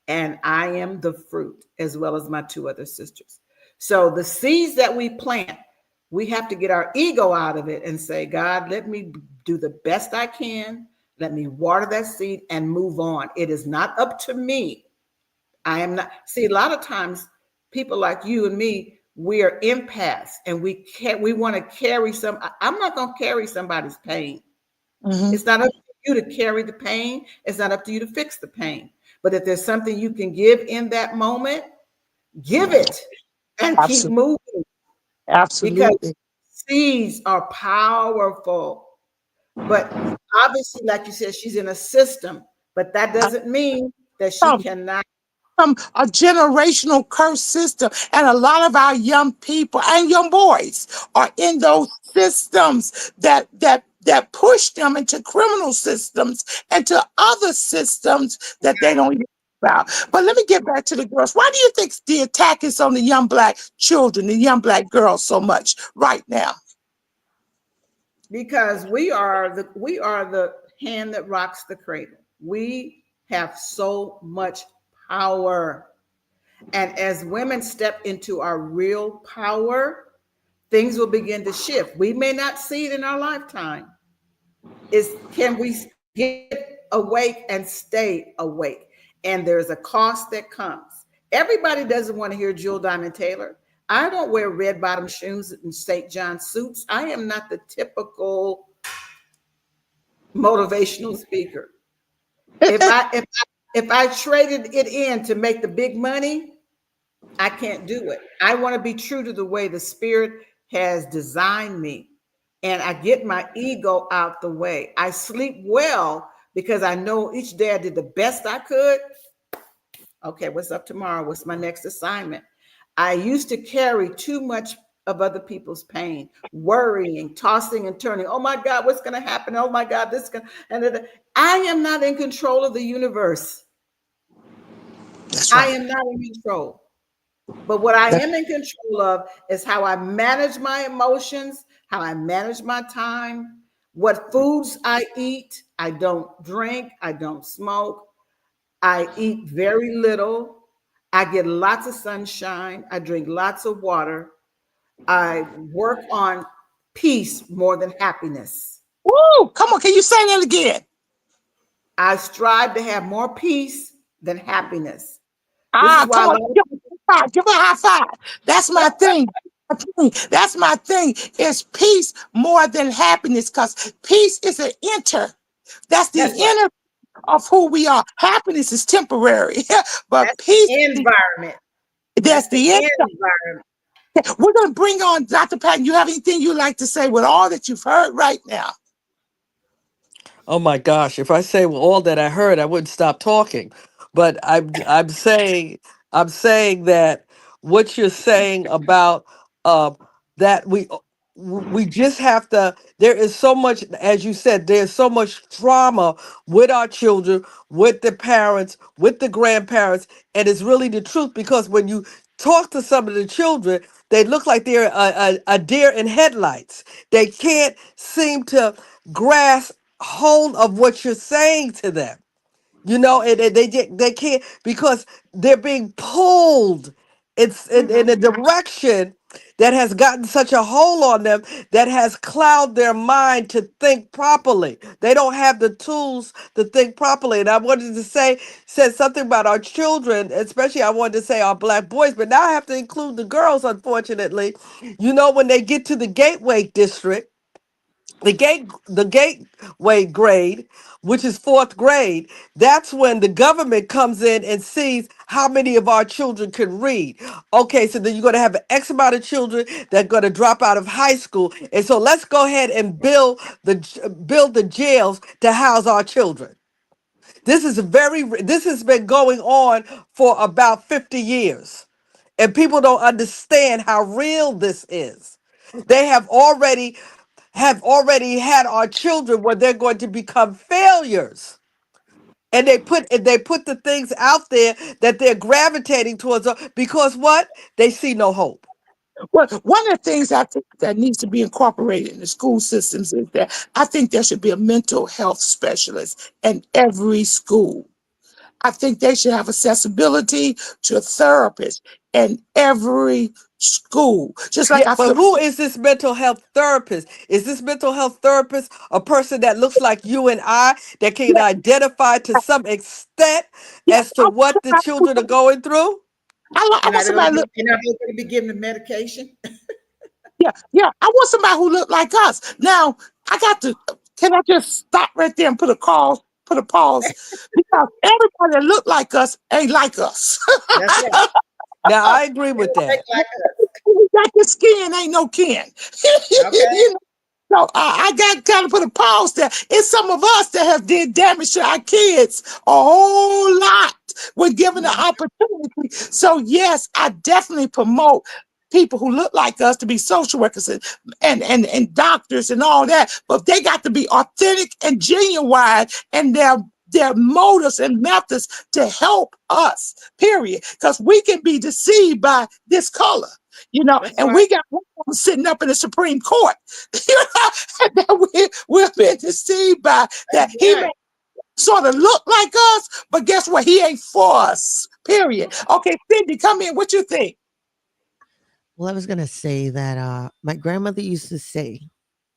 And I am the fruit, as well as my 2 other sisters. So the seeds that we plant, we have to get our ego out of it and say, God, let me do the best I can. Let me water that seed and move on. It is not up to me. I am not. See, a lot of times people like you and me, we are empaths and we want to carry some. I'm not going to carry somebody's pain. Mm-hmm. It's not up to you to carry the pain. It's not up to you to fix the pain. But if there's something you can give in that moment, give it and keep Absolutely. moving, because Absolutely. seeds are powerful. But obviously, like you said, she's in a system, but that doesn't mean that she cannot. From a generational curse system. And a lot of our young people and young boys are in those systems that push them into criminal systems and to other systems that they don't even know about. But let me get back to the girls. Why do you think the attack is on the young Black children, the young Black girls so much right now? Because we are the hand that rocks the cradle. We have so much power. And as women step into our real power, things will begin to shift. We may not see it in our lifetime. Is can we get awake and stay awake? And there's a cost that comes. Everybody doesn't want to hear Jewel Diamond Taylor. I don't wear red bottom shoes and St. John suits. I am not the typical motivational speaker. If I traded it in to make the big money, I can't do it. I want to be true to the way the spirit has designed me. And I get my ego out the way. I sleep well because I know each day I did the best I could. Okay, what's up tomorrow? What's my next assignment? I used to carry too much of other people's pain, worrying, tossing and turning. Oh my God, what's going to happen? Oh my God, this is going to. And I am not in control of the universe. That's I right. am not in control. But what I That- am in control of is how I manage my emotions, how I manage my time, what foods I eat. I don't drink, I don't smoke, I eat very little. I get lots of sunshine, I drink lots of water. I work on peace more than happiness. Woo! Come on, can you say that again? I strive to have more peace than happiness. This is Ah, why come a on, lot of give me people, a high five. Give me a high five. That's my thing. That's my thing. It's peace more than happiness, because peace is an inner. That's the that's right. inner of who we are. Happiness is temporary, but That's peace, the environment. that's That's the the inner. environment. We're going to bring on Dr. Patton. You have anything you'd like to say with all that you've heard right now? Oh my gosh, if I say all that I heard, I wouldn't stop talking. But I'm saying that what you're saying about uh that we just have to, there is so much, as you said, there's so much trauma with our children, with the parents, with the grandparents, and it's really the truth, because when you talk to some of the children, they look like they're a deer in headlights. They can't seem to grasp hold of what you're saying to them, and they can't, because they're being pulled, it's in a direction that has gotten such a hold on them that has clouded their mind to think properly. They don't have the tools to think properly. And I wanted to say, said something about our children, especially I wanted to say our black boys, but now I have to include the girls, unfortunately. You know, when they get to the gateway district, the gateway grade, which is fourth grade, that's when the government comes in and sees how many of our children can read. Okay, so then you're going to have an X amount of children that are going to drop out of high school, and so let's go ahead and build the jails to house our children. This has been going on for about 50 years, and people don't understand how real this is. They have already had our children where they're going to become failures. And they put the things out there that they're gravitating towards, because what? They see no hope. Well, one of the things I think that needs to be incorporated in the school systems is that I think there should be a mental health specialist in every school. I think they should have accessibility to a therapist in every school. Just Yeah, like I but feel, who is this mental health therapist? Is this mental health therapist a person that looks like you and I, that can yeah, identify to some extent yeah, as to what the children are going through? I want somebody. And are they going to be given the medication? Yeah, yeah. I want somebody who look like us. Now, I got to. Can I just stop right there and put a pause? Because everybody that look like us ain't like us. That's right. Now, I agree They with don't think that. like Who got the skin ain't no kin. us. Okay. You so I got kind of put a pause there. It's some of us that have did damage to our kids a whole lot when given the Mhm. opportunity. So yes, I definitely promote people who look like us to be social workers and doctors and all that. But they got to be authentic and genuine in their motives and methods to help us, period. Because we can be deceived by this color, That's and right. we got one sitting up in the Supreme Court. That we've been deceived by that. That's He may right. sort of look like us, but guess what? He ain't for us. Period. Okay, Cindy, come in. What you think? Well, I was gonna say that my grandmother used to say,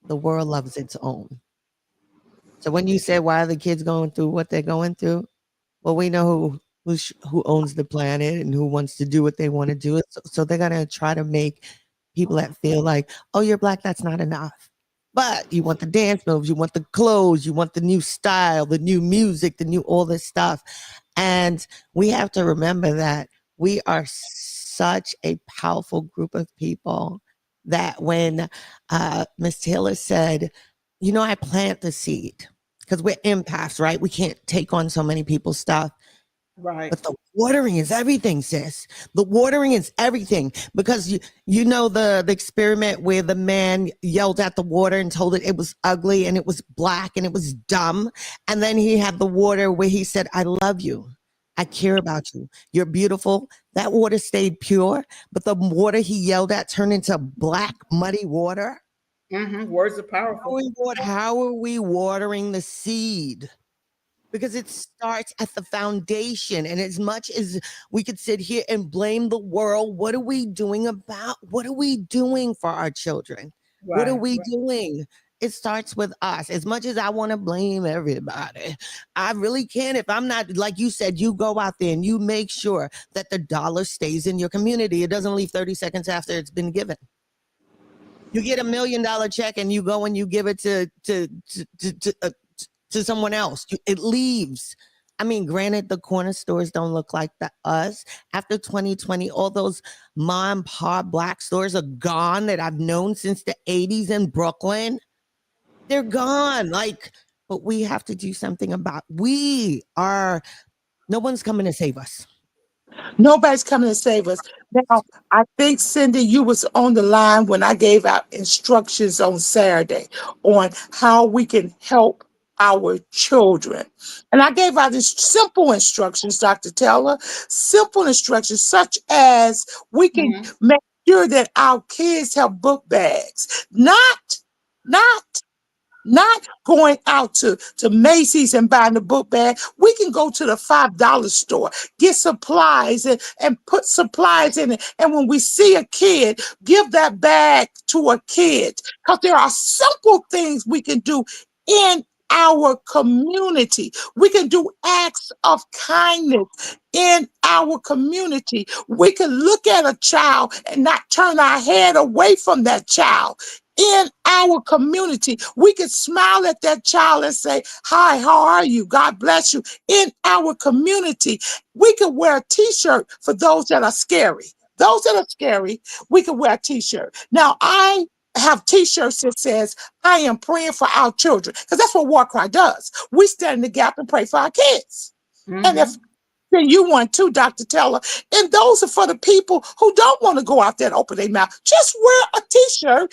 "The world loves its own." So when you said, "Why are the kids going through what they're going through?" Well, we know who owns the planet and who wants to do what they want to do. So they're gonna try to make people that feel like, "Oh, you're black, that's not enough." But you want the dance moves, you want the clothes, you want the new style, the new music, the new all this stuff. And we have to remember that we are such a powerful group of people that when Miss Taylor said, I plant the seed because we're empaths, right? We can't take on so many people's stuff. Right. But the watering is everything, sis. The watering is everything because you know the experiment where the man yelled at the water and told it was ugly and it was black and it was dumb, and then he had the water where he said, "I love you. I care about you. You're beautiful." That water stayed pure, but the water he yelled at turned into black, muddy water. Words are powerful. How are we watering the seed? Because it starts at the foundation. And as much as we could sit here and blame the world, what are we doing for our children? What are Right. we Right. doing? It starts with us. As much as I want to blame everybody, I really can. If I'm not, like you said, you go out there and you make sure that the dollar stays in your community. It doesn't leave 30 seconds after it's been given. You get $1 million check and you go and you give it to someone else. It leaves. I mean, granted, the corner stores don't look like us. After 2020, all those mom and pop black stores are gone that I've known since the 80s in Brooklyn. They're gone. But we have to do something about. No one's coming to save us. Nobody's coming to save us. Now, I think, Cindy, you was on the line when I gave out instructions on Saturday on how we can help our children. And I gave out these simple instructions, Dr. Taylor, simple instructions such as we can Mhm. make sure that our kids have book bags, not Not going out to Macy's and buying the book bag. We can go to the $5 store, get supplies and put supplies in it. And when we see a kid, give that bag to a kid. Because there are simple things we can do in our community. We can do acts of kindness in our community. We can look at a child and not turn our head away from that child. In our community, we can smile at that child and say, "Hi, how are you? God bless you." In our community, we can wear a t-shirt for those that are scary. Those that are scary, we can wear a t-shirt. Now, I have t-shirts that says, "I am praying for our children," because that's what WarCry does. We stand in the gap and pray for our kids. And if then you want to, Dr. Teller. And those are for the people who don't want to go out there and open their mouth. Just wear a t-shirt,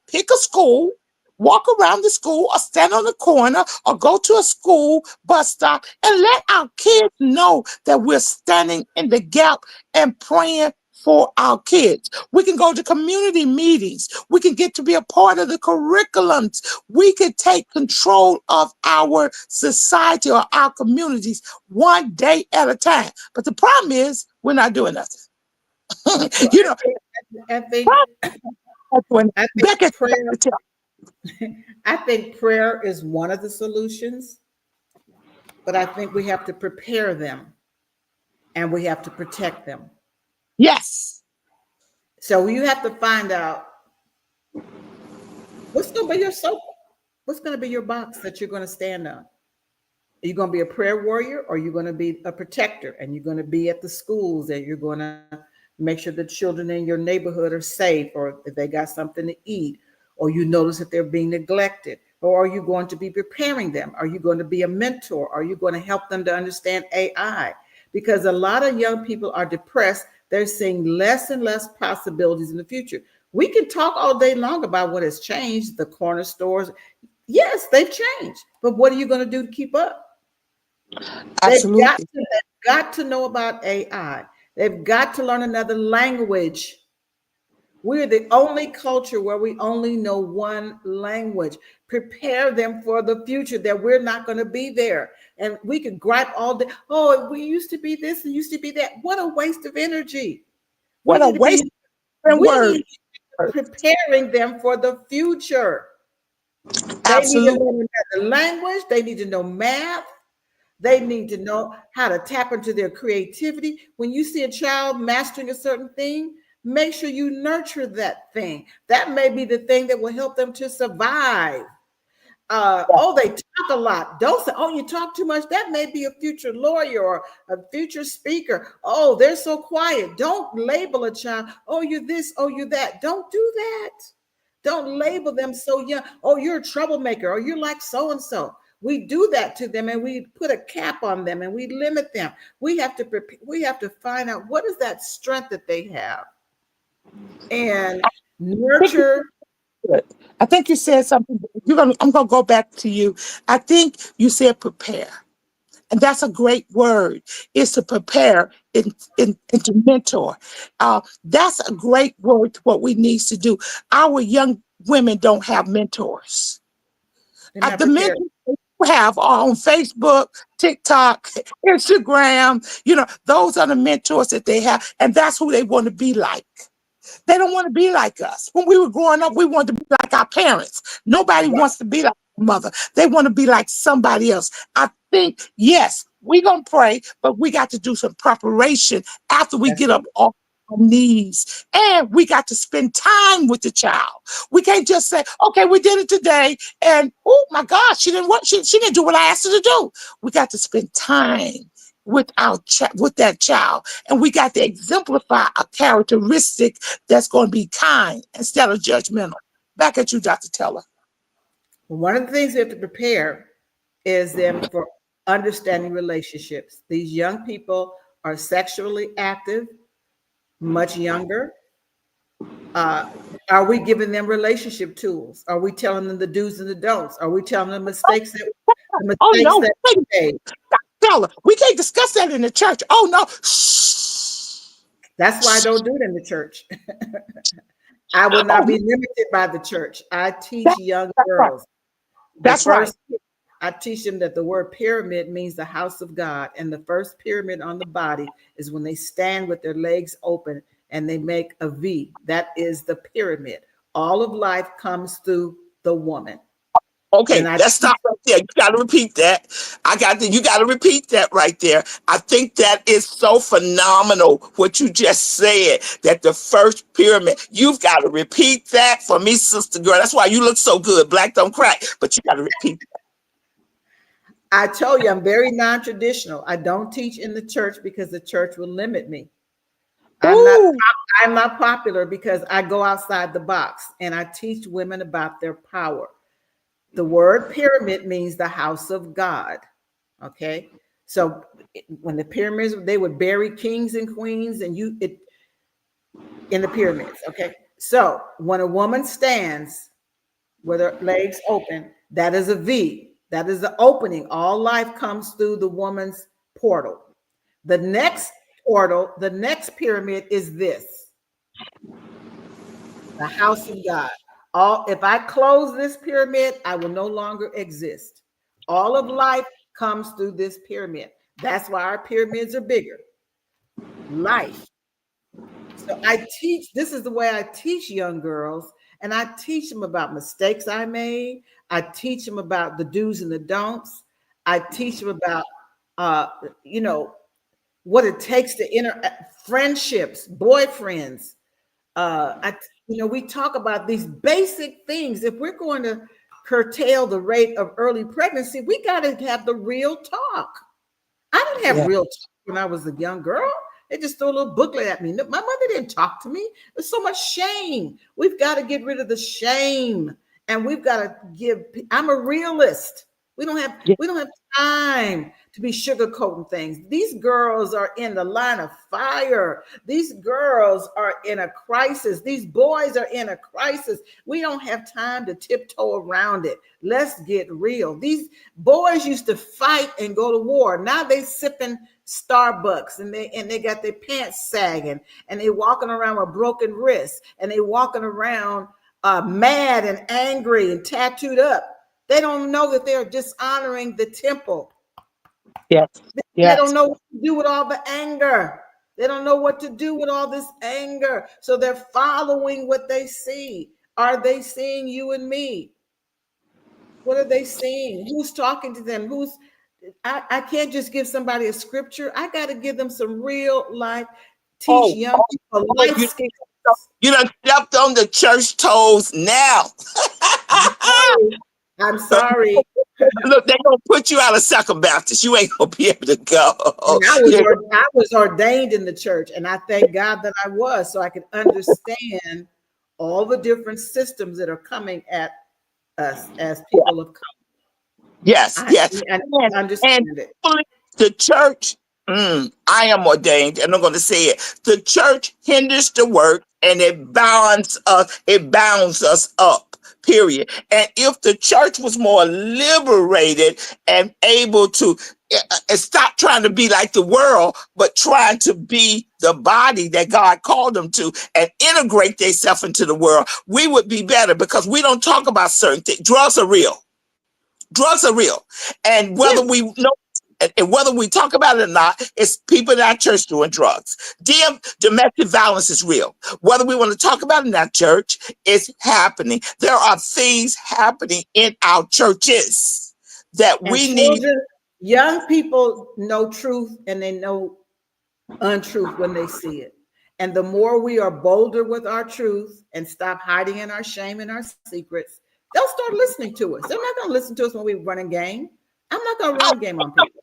pick a school, walk around the school or stand on the corner or go to a school bus stop and let our kids know that we're standing in the gap and praying for our kids. We can go to community meetings. We can get to be a part of the curriculums. We can take control of our society or our communities one day at a time. But the problem is we're not doing nothing. You know, I think when I Becca, think prayer I think prayer is one of the solutions, but I think we have to prepare them and we have to protect them. yes, So you have to find out what's going to be your soap, what's going to be your box that you're going to stand on. Are you going to be a prayer warrior or are you going to be a protector and you're going to be at the schools and you're going to make sure the children in your neighborhood are safe or if they got something to eat or you notice that they're being neglected? Or are you going to be preparing them? Are you going to be a mentor? Are you going to help them to understand AI? Because a lot of young people are depressed. They're seeing less and less possibilities in the future. We can talk all day long about what has changed, the corner stores. Yes, they've changed. But what are you going to do to keep up? absolutely. They've got to know about AI. They've got to learn another language. We're the only culture where we only know one language. Prepare them for the future that we're not going to be there. And we could gripe all day. Oh, we used to be this and used to be that. What a waste of energy. We What a need to waste be of we need word. to be preparing them for the future. They need to Absolutely. learn another language. They need to know math. They need to know how to tap into their creativity. When you see a child mastering a certain thing, make sure you nurture that thing. That may be the thing that will help them to survive. Oh, they talk a lot. Don't say, oh, you talk too much. That may be a future lawyer or a future speaker. Oh, they're so quiet. Don't label a child. Oh, you're this. Oh, you're that. Don't do that. Don't label them so young. Oh, you're a troublemaker. Or you're like so and so. We do that to them, and we put a cap on them, and we limit them. We have to prepare, we have to find out what is that strength that they have, and nurture. Good. I think you said something. I'm gonna go back to you. I think you said prepare, and that's a great word. Is to prepare and to mentor. That's a great word. What we need to do. Our young women don't have mentors. They're not The prepared. mentors we have are on Facebook, TikTok, Instagram. Those are the mentors that they have, and that's who they want to be like. They don't want to be like us. When we were growing up, we wanted to be like our parents. Nobody Right. wants to be like a mother. They want to be like somebody else. I think, yes, we're going to pray, but we got to do some preparation after we That's get it. up off our knees. And we got to spend time with the child. We can't just say, okay, we did it today. And oh my God, she didn't she didn't do what I asked her to do. We got to spend time with with that child. And we got to exemplify a characteristic that's going to be kind instead of judgmental. Back at you, Dr. Teller. One of the things we have to prepare is them for understanding relationships. These young people are sexually active, much younger. Uh, are we giving them relationship tools? Are we telling them the do's and the don'ts? Are we telling them the Oh mistakes no, that we made? Teller, we can't discuss that in the church. Oh no. Shh. That's why I Shh. don't do it in the church. I will Oh, not be limited by the church. I teach that, young that's right. girls. The That's right. first, I teach them that the word pyramid means the house of God. And the first pyramid on the body is when they stand with their legs open and they make a V. That is the pyramid. All of life comes through the woman. Okay, And I let's stop right there. You got to repeat that. You got to repeat that right there. I think that is so phenomenal what you just said. That the first pyramid. You've got to repeat that for me, sister girl. That's why you look so good. Black don't crack, but you got to repeat that. I told you I'm very non-traditional. I don't teach in the church because the church will limit me. I'm not Ooh, I'm not popular because I go outside the box and I teach women about their power. The word pyramid means the house of God. Okay. So when the pyramids, they would bury kings and queens and in the pyramids. Okay. So when a woman stands with her legs open, that is a V. That is the opening. All life comes through the woman's portal. The next portal, the next pyramid is this, the house of God. If I close this pyramid, I will no longer exist. All of life comes through this pyramid. That's why our pyramids are bigger. Life. So I teach, this is the way I teach young girls, and I teach them about mistakes I made. I teach them about the do's and the don'ts. I teach them about you know, what it takes to friendships, boyfriends. We talk about these basic things. If we're going to curtail the rate of early pregnancy, we got to have the real talk. I didn't have yeah. real talk when I was a young girl. They just threw a little booklet at me. My mother didn't talk to me. There's so much shame. We've got to get rid of the shame, and we've got to I'm a realist. We don't have time to be sugarcoating things. These girls are in the line of fire. These girls are in a crisis. These boys are in a crisis. We don't have time to tiptoe around it. Let's get real. These boys used to fight and go to war. Now they sipping Starbucks and they got their pants sagging and they walking around with broken wrists and they walking around mad and angry and tattooed up. They don't know that they're dishonoring the temple. Yes. They Yes. don't know what to do with all the anger. They don't know what to do with all this anger. So they're following what they see. Are they seeing you and me? What are they seeing? Who's talking to them? I can't just give somebody a scripture. I got to give them some real life, teach young people life You, skills. you done stepped on the church toes now. I'm sorry. Look, they're gonna put you out of Second Baptist. You ain't gonna be able to go. And Yeah. I was ordained in the church, and I thank God that I was, so I could understand all the different systems that are coming at us as people of color. Yes, yes. I understand And it. the church, I am ordained, and I'm going to say it. The church hinders the work, and it bounds us up. Period. And if the church was more liberated and able to stop trying to be like the world, but trying to be the body that God called them to and integrate themselves into the world, we would be better because we don't talk about certain things. Drugs are real. Drugs are real. And whether we know and whether we talk about it or not, it's people in our church doing drugs. Domestic violence is real. Whether we want to talk about it in our church, it's happening. There are things happening in our churches that And we need. young people know truth and they know untruth when they see it. And the more we are bolder with our truth and stop hiding in our shame and our secrets, they'll start listening to us. They're not going to listen to us when we run a game. I'm not going to run a game on people.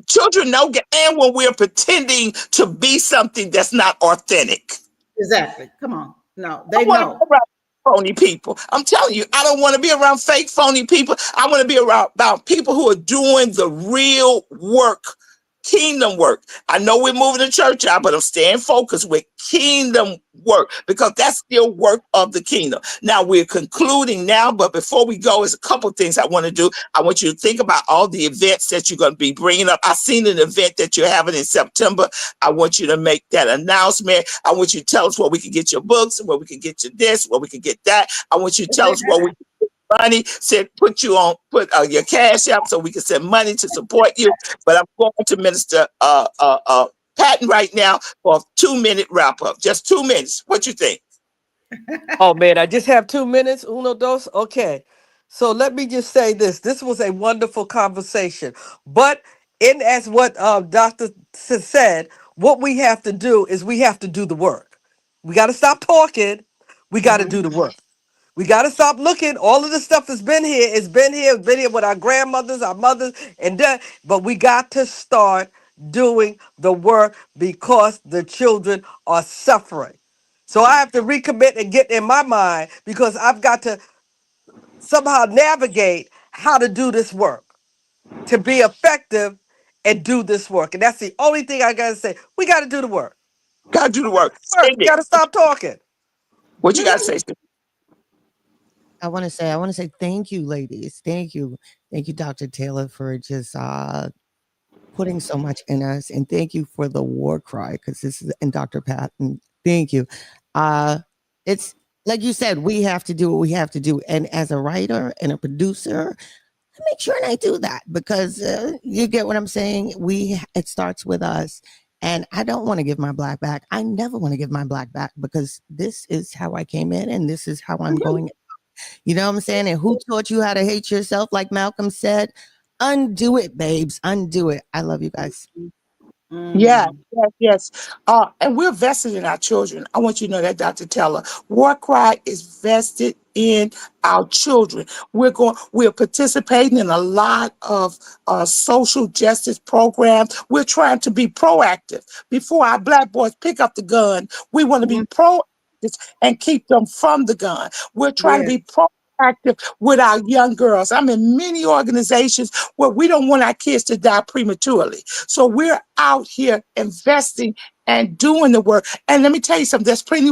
Children know, and when we're pretending to be something that's not authentic. Exactly. Come on. No, they know. Phony people. I'm telling you, I don't want to be around fake phony people. I want to be around about people who are doing the real work, kingdom work. I know we're moving the church out, but I'm staying focused with kingdom work because that's still work of the kingdom. Now we're concluding now, but before we go, there's a couple things I want to do. I want you to think about all the events that you're going to be bringing up. I've seen an event that you're having in September. I want you to make that announcement. I want you to tell us where we can get your books, where we can get you this, where we can get that. I want you to tell us where we money, said put you on, put your cash up so we can send money to support you. But I'm going to Minister Patton right now for a 2-minute wrap up. Just 2 minutes. What you think? Oh man, I just have 2 minutes. Uno, dos. Okay. So let me just say this. This was a wonderful conversation. But in as what Dr. said, what we have to do is we have to do the work. We got to stop talking. We got to do the work. We got to stop looking. All of the stuff that's been here, it's been here with our grandmothers, our mothers, and that. But we got to start doing the work because the children are suffering. So I have to recommit and get in my mind because I've got to somehow navigate how to do this work to be effective and do this work. And that's the only thing I got to say. We got to do the work. Gotta do the work. We Cindy, got to stop talking. what you gotta say, Cindy? I want to say thank you, ladies. Thank you, Dr. Taylor, for just putting so much in us, and thank you for the war cry, because this is, and Dr. Patton, thank you. It's like you said, we have to do what we have to do, and as a writer and a producer, I make sure and I do that, because you get what I'm saying. It starts with us. And I don't want to give my black back. I never want to give my black back, because this is how I came in and this is how I'm going. You know what I'm saying? And who taught you how to hate yourself? Like Malcolm said, undo it, babes. Undo it. I love you guys. Yeah, yes, yes. And we're vested in our children. I want you to know that, Dr. Teller. WarCry is vested in our children. We're participating in a lot of social justice programs. We're trying to be proactive. Before our black boys pick up the gun, we want to be proactive and keep them from the gun. We're trying to Yes. be proactive with our young girls. I'm in many organizations where we don't want our kids to die prematurely. So we're out here investing and doing the work. And let me tell you something, there's plenty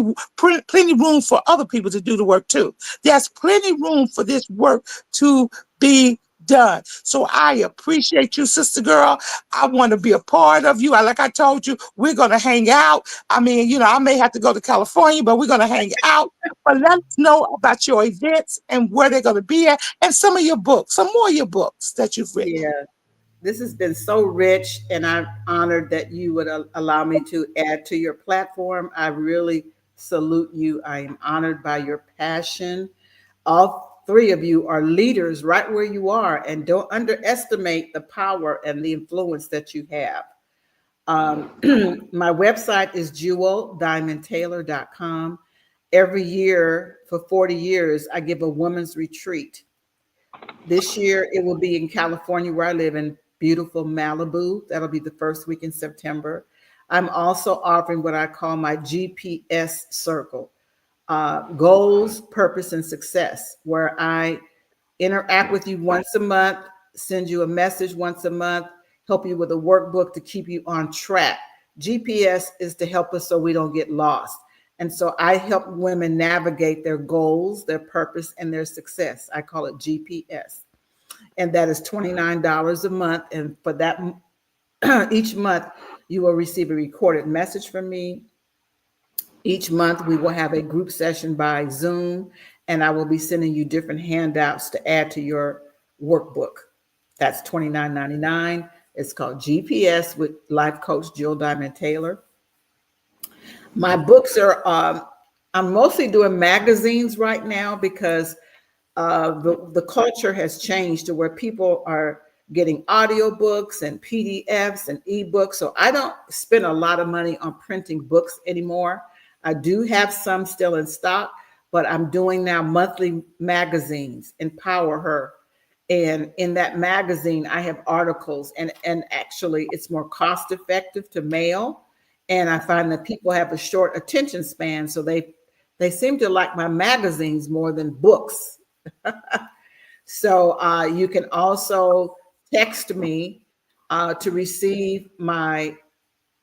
room for other people to do the work too. There's plenty room for this work to be done. So I appreciate you, sister girl. I want to be a part of you. Like I told you, we're going to hang out. I mean, I may have to go to California, but we're going to hang out. But let us know about your events and where they're going to be at, and some of your books, some more of your books that you've written. Yeah. This has been so rich, and I'm honored that you would allow me to add to your platform. I really salute you. I am honored by your passion. All three of you are leaders right where you are, and don't underestimate the power and the influence that you have. My website is jeweldiamondtaylor.com. Every year for 40 years, I give a women's retreat. This year, it will be in California, where I live, in beautiful Malibu. That'll be the first week in September. I'm also offering what I call my GPS circle, goals, purpose, and success, where I interact with you once a month, send you a message once a month, help you with a workbook to keep you on track. GPS is to help us so we don't get lost. And so I help women navigate their goals, their purpose, and their success. I call it GPS. And that is $29 a month. And for that, each month, you will receive a recorded message from me. Each month, we will have a group session by Zoom, and I will be sending you different handouts to add to your workbook. That's $29.99. It's called GPS with Life Coach Jill Diamond Taylor. My books are, I'm mostly doing magazines right now, because the culture has changed to where people are getting audiobooks and PDFs and ebooks. So I don't spend a lot of money on printing books anymore. I do have some still in stock, but I'm doing now monthly magazines, Empower Her. And in that magazine, I have articles, and actually it's more cost effective to mail. And I find that people have a short attention span, so they seem to like my magazines more than books. So you can also text me to receive my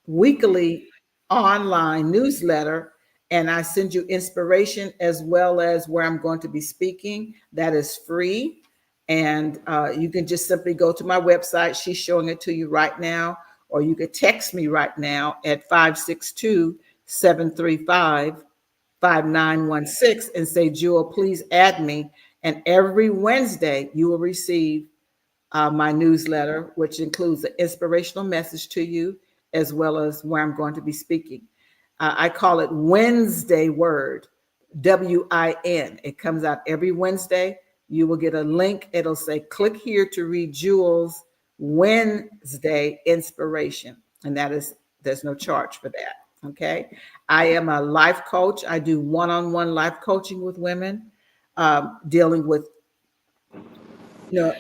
weekly online newsletter, and I send you inspiration as well as where I'm going to be speaking. That is free. And you can just simply go to my website. She's showing it to you right now, or you could text me right now at 562-735-5916 and say, Jewel, please add me. And every Wednesday, you will receive my newsletter, which includes an inspirational message to you, as well as where I'm going to be speaking. I call it Wednesday Word, WIN. It comes out every Wednesday. You will get a link. It'll say, click here to read Jewel's Wednesday inspiration. And there's no charge for that. Okay. I am a life coach. I do one-on-one life coaching with women, dealing with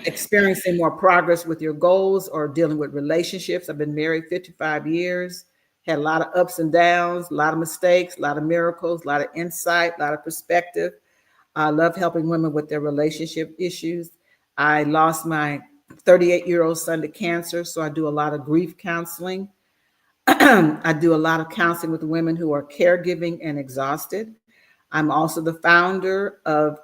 experiencing more progress with your goals or dealing with relationships. I've been married 55 years, had a lot of ups and downs, a lot of mistakes, a lot of miracles, a lot of insight, a lot of perspective. I love helping women with their relationship issues. I lost my 38-year-old son to cancer, so I do a lot of grief counseling. I do a lot of counseling with women who are caregiving and exhausted. I'm also the founder of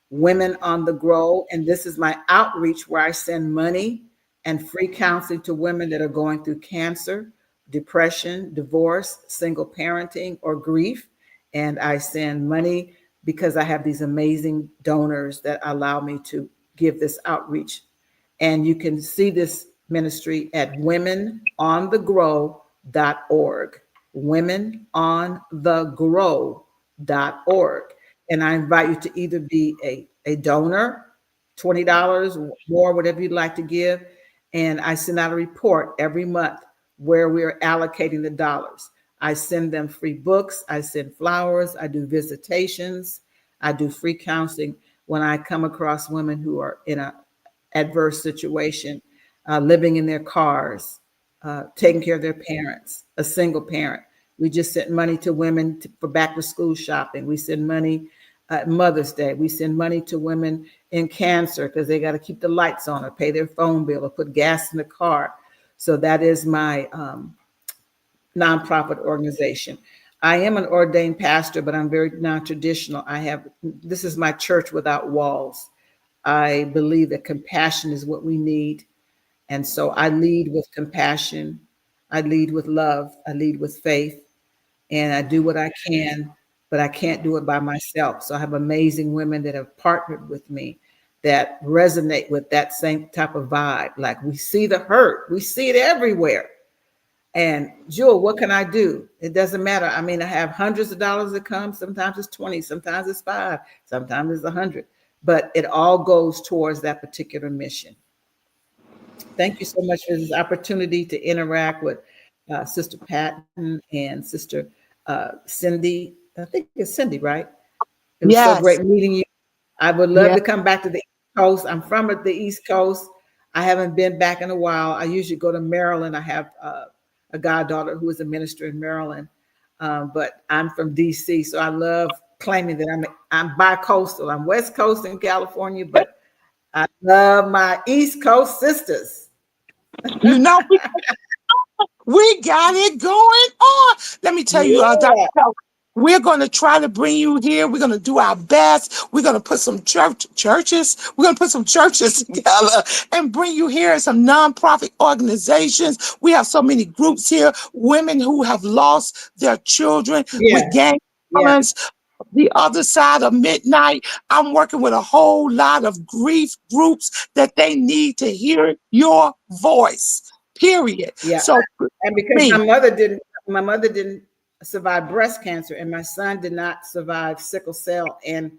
Women on the Grow, and this is my outreach where I send money and free counseling to women that are going through cancer, depression, divorce, single parenting, or grief. And I send money because I have these amazing donors that allow me to give this outreach. And you can see this ministry at womenonthegrow.org. Womenonthegrow.org. And I invite you to either be a donor, $20 more, whatever you'd like to give. And I send out a report every month where we're allocating the dollars. I send them free books. I send flowers. I do visitations. I do free counseling when I come across women who are in an adverse situation, living in their cars, taking care of their parents, a single parent. We just sent money to women for back to school shopping. We send money at Mother's Day. We send money to women in cancer because they got to keep the lights on or pay their phone bill or put gas in the car. So that is my nonprofit organization. I am an ordained pastor, but I'm very non-traditional. This is my church without walls. I believe that compassion is what we need. And so I lead with compassion. I lead with love. I lead with faith. And I do what I can, but I can't do it by myself. So I have amazing women that have partnered with me that resonate with that same type of vibe. Like, we see the hurt, we see it everywhere. And Jewel, what can I do? It doesn't matter. I mean, I have hundreds of dollars that come. Sometimes it's 20, sometimes it's 5, sometimes it's 100, but it all goes towards that particular mission. Thank you so much for this opportunity to interact with Sister Patton and Sister Cindy. I think it's Cindy, right? It was so Yes. great meeting you. I would love to come back to the East Coast. I'm from the East Coast. I haven't been back in a while. I usually go to Maryland. I have a goddaughter who is a minister in Maryland, but I'm from DC, so I love claiming that I'm bi-coastal. I'm West Coast in California, but I love my East Coast sisters. You know, we got it going on. Let me tell you, Dr. Yeah. Keller, we're going to try to bring you here. We're going to do our best. We're going to put some churches. We're going to put some churches together and bring you here and some nonprofit organizations. We have so many groups here, women who have lost their children with gang violence. The other side of midnight, I'm working with a whole lot of grief groups that they need to hear your voice, period. Yeah. So, and because my mother didn't survive breast cancer, and my son did not survive sickle cell and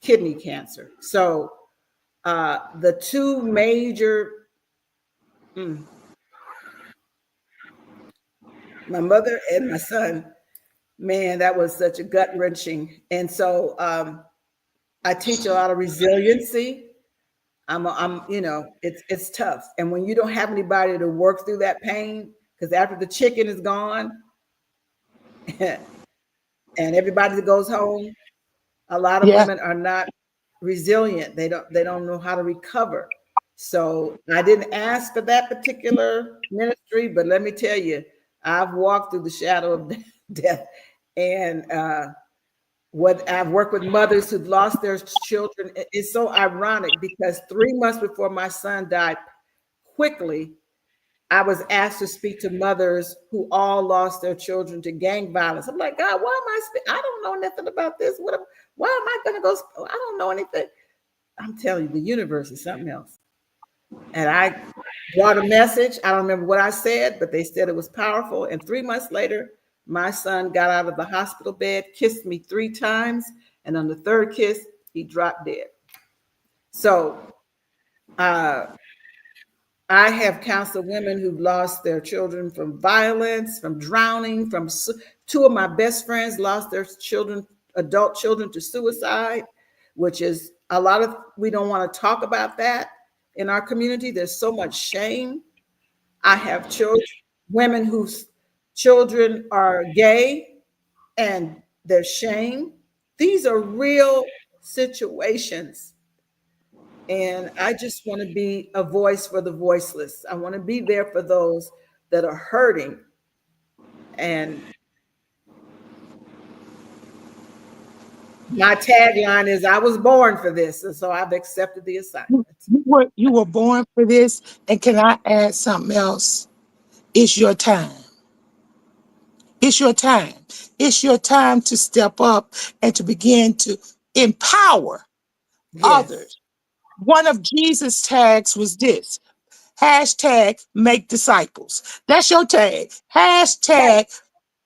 kidney cancer. So the two major, my mother and my son, man, that was such a gut wrenching. And so I teach a lot of resiliency. It's tough. And when you don't have anybody to work through that pain, because after the chicken is gone and everybody that goes home, a lot of women are not resilient. They don't know how to recover. So I didn't ask for that particular ministry, but let me tell you, I've walked through the shadow of death, and what I've worked with mothers who've lost their children. It's so ironic because 3 months before my son died quickly, I was asked to speak to mothers who all lost their children to gang violence. I'm like, God, why am I don't know nothing about this. Why am I going to go? I don't know anything. I'm telling you, the universe is something else. And I brought a message. I don't remember what I said, but they said it was powerful. And 3 months later, my son got out of the hospital bed, kissed me 3 times, and on the third kiss, he dropped dead. So uh, I have counseled women who've lost their children from violence, from drowning, from two of my best friends lost their children, adult children, to suicide, which is a lot of, we don't want to talk about that in our community. There's so much shame. I have children, women whose children are gay and there's shame. These are real situations. And I just want to be a voice for the voiceless. I want to be there for those that are hurting. And my tagline is, I was born for this. And so I've accepted the assignment. You were born for this. And can I add something else? It's your time. It's your time. It's your time to step up and to begin to empower others. One of Jesus' tags was this: hashtag make disciples. That's your tag. Hashtag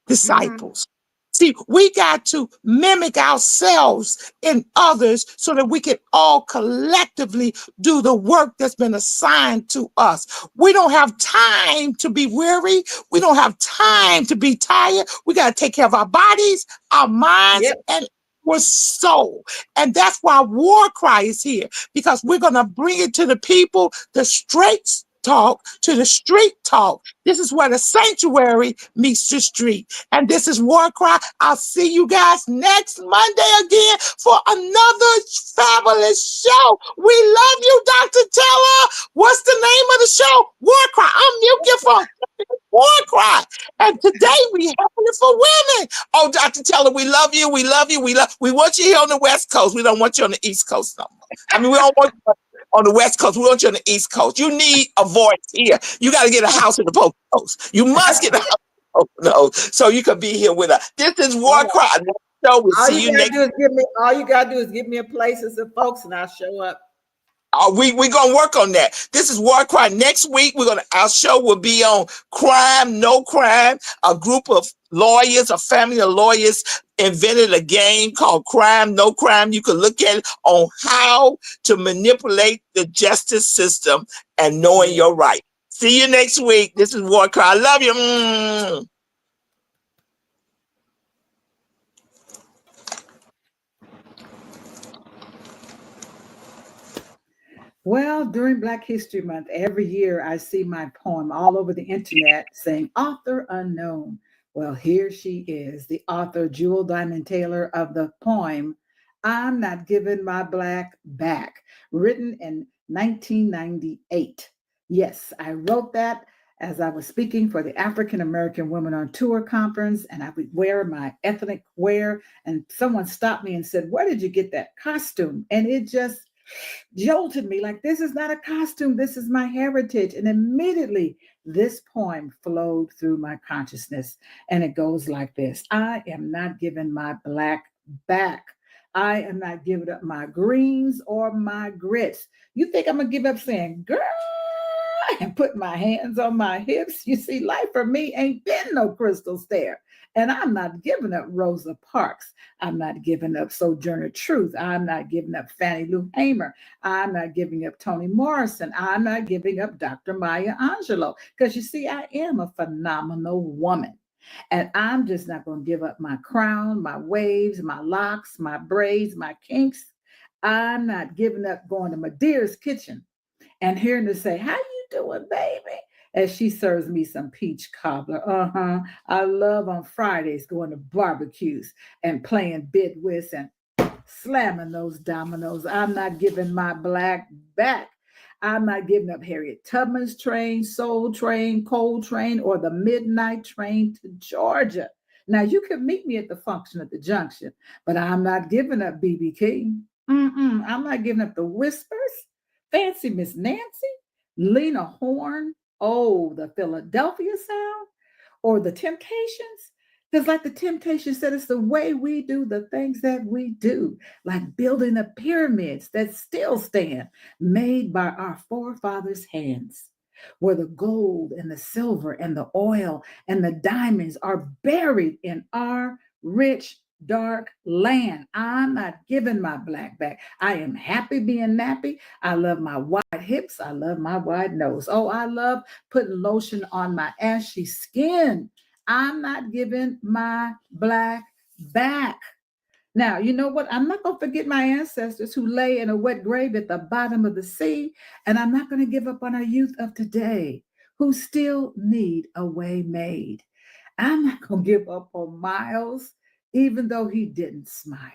disciples. See, we got to mimic ourselves in others so that we can all collectively do the work that's been assigned to us. We don't have time to be weary. We don't have time to be tired. We got to take care of our bodies, our minds, and our soul. And that's why WarCry is here, because we're going to bring it to the people, the straight talk to the street talk. This is where the sanctuary meets the street. And this is WarCry. I'll see you guys next Monday again for another fabulous show. We love you, Dr. Teller. What's the name of the show? WarCry. Unmute your phone. WarCry. And today we have it for women. Oh, Dr. Teller, we love you. We love you. We want you here on the West Coast. We don't want you on the East Coast no more. I mean, we don't want you on the West Coast. We want you on the East Coast. You need a voice here. You got to get a house in the Poconos. You must get a house in the Poconos so you can be here with us. This is WarCry. We'll see you next. All you got to do is give me a place and some folks, and I'll show up. We're gonna work on that. This is WarCry. Next week, our show will be on crime, no crime. A group of lawyers, a family of lawyers invented a game called Crime, No Crime. You can look at it on how to manipulate the justice system and knowing your right. See you next week. This is WarCry. I love you. Well, during Black History Month, every year I see my poem all over the internet saying author unknown. Well, here she is, the author Jewel Diamond Taylor of the poem, I'm Not Giving My Black Back, written in 1998. Yes, I wrote that as I was speaking for the African American Women on Tour conference, and I would wear my ethnic wear, and someone stopped me and said, where did you get that costume? And it just jolted me like, this is not a costume, this is my heritage. And immediately this poem flowed through my consciousness, and it goes like this: I am not giving my black back. I am not giving up my greens or my grits. You think I'm gonna give up saying girl and put my hands on my hips? You see, life for me ain't been no crystal stair. And I'm not giving up Rosa Parks. I'm not giving up Sojourner Truth. I'm not giving up Fannie Lou Hamer. I'm not giving up Toni Morrison. I'm not giving up Dr. Maya Angelou. Because you see, I am a phenomenal woman. And I'm just not going to give up my crown, my waves, my locks, my braids, my kinks. I'm not giving up going to Madeire's kitchen and hearing her say, how you doing, baby? As she serves me some peach cobbler. I love on Fridays going to barbecues and playing bid whist and slamming those dominoes. I'm not giving my black back. I'm not giving up Harriet Tubman's train, Soul Train, Coal Train, or the Midnight Train to Georgia. Now, you can meet me at the function at the junction, but I'm not giving up B.B. King. I'm not giving up the Whispers, Fancy Miss Nancy, Lena Horne, oh, the Philadelphia Sound, or the Temptations. Because like the temptation said, it's the way we do the things that we do, like building the pyramids that still stand, made by our forefathers' hands, where the gold and the silver and the oil and the diamonds are buried in our rich, dark land. I'm not giving my black back. I am happy being nappy. I love my wide hips. I love my wide nose. Oh, I love putting lotion on my ashy skin. I'm not giving my black back. Now, you know what? I'm not going to forget my ancestors who lay in a wet grave at the bottom of the sea. And I'm not going to give up on our youth of today who still need a way made. I'm not going to give up on Miles, even though he didn't smile.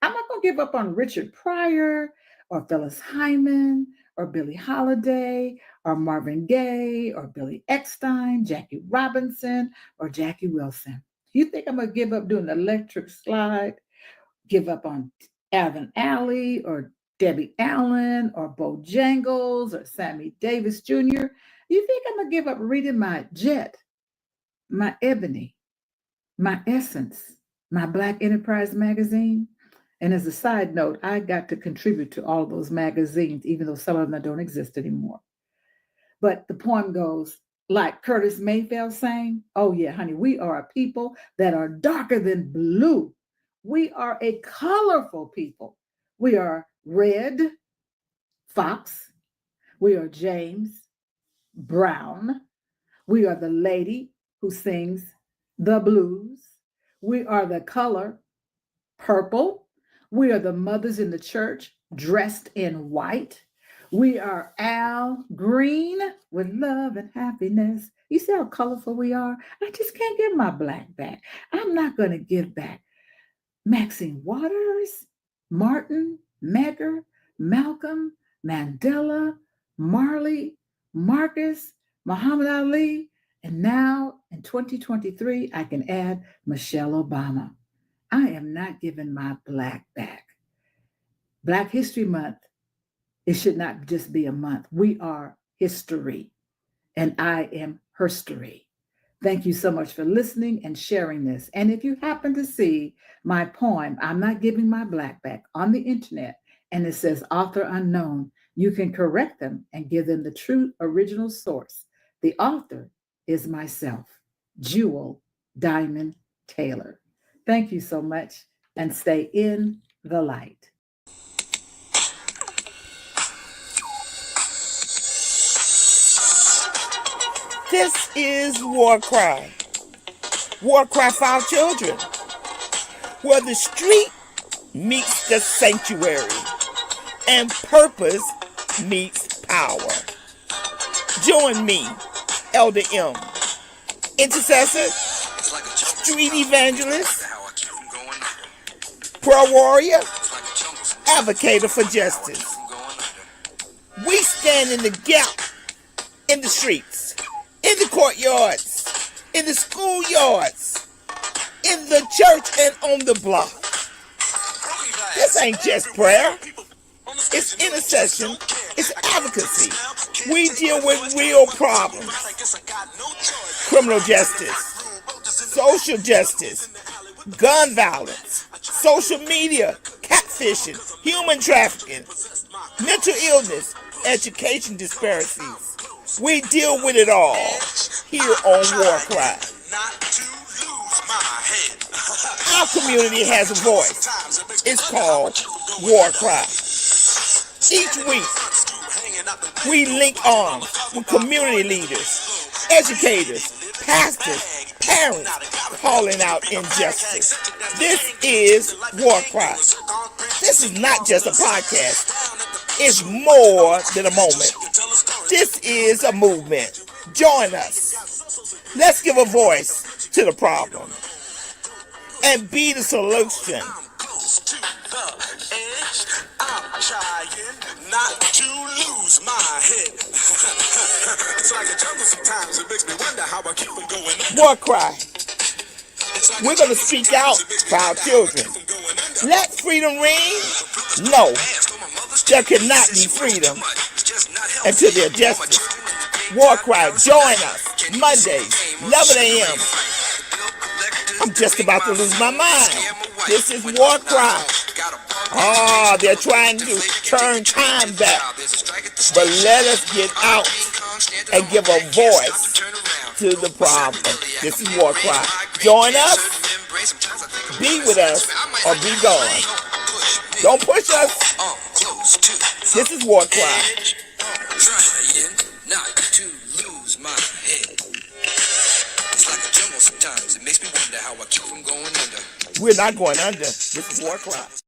I'm not going to give up on Richard Pryor or Phyllis Hyman or Billie Holiday or Marvin Gaye or Billy Eckstine, Jackie Robinson or Jackie Wilson. You think I'm going to give up doing the electric slide, give up on Alvin Alley or Debbie Allen or Bojangles or Sammy Davis Jr.? You think I'm going to give up reading my Jet, my Ebony, my Essence, my Black Enterprise magazine? And as a side note, I got to contribute to all those magazines, even though some of them don't exist anymore. But the poem goes, like Curtis Mayfield sang, oh yeah, honey, we are a people that are darker than blue. We are a colorful people. We are red, fox. We are James Brown. We are the lady who sings the blues. We are the color purple. We are the mothers in the church dressed in white. We are Al Green with love and happiness. You see how colorful we are? I just can't give my black back. I'm not going to give back Maxine Waters, Martin, Medgar, Malcolm, Mandela, Marley, Marcus, Muhammad Ali, and now in 2023, I can add Michelle Obama. I am not giving my black back. Black History Month, it should not just be a month. We are history, and I am herstory. Thank you so much for listening and sharing this. And if you happen to see my poem, I'm Not Giving My Black Back, on the internet, and it says author unknown, you can correct them and give them the true original source. The author is myself, Jewel Diamond Taylor. Thank you so much, and stay in the light. This is WarCry. WarCry for our children, where the street meets the sanctuary and purpose meets power. Join me, Elder M, intercessor, street evangelist, prayer warrior, advocator for justice. We stand in the gap in the streets, in the courtyards, in the schoolyards, in the church, and on the block. This ain't just prayer. It's intercession. It's advocacy. We deal with real problems. Criminal justice, social justice, gun violence, social media, catfishing, human trafficking, mental illness, education disparities. We deal with it all here on WarCry. Our community has a voice. It's called WarCry. Each week, we link arms with community leaders, educators, pastors, parents, calling out injustice. This is WarCry. This is not just a podcast. It's more than a moment. This is a movement. Join us. Let's give a voice to the problem and be the solution. I'm trying not to lose my head. It's like a jungle sometimes. It makes me wonder how I keep on going. WarCry. We're going to speak out for our children. Let freedom ring? No. There cannot be freedom until there's justice. WarCry, join us Mondays, 11 a.m. I'm just about to lose my mind. This is WarCry. Oh, they're trying to turn time back. But let us get out and give a voice to the problem. This is WarCry. Join us, be with us, or be gone. Don't push us. This is WarCry. Trying not to lose my head. It's like a jungle sometimes. It makes me wonder how I keep from going under. We're not going under. This is WarCry.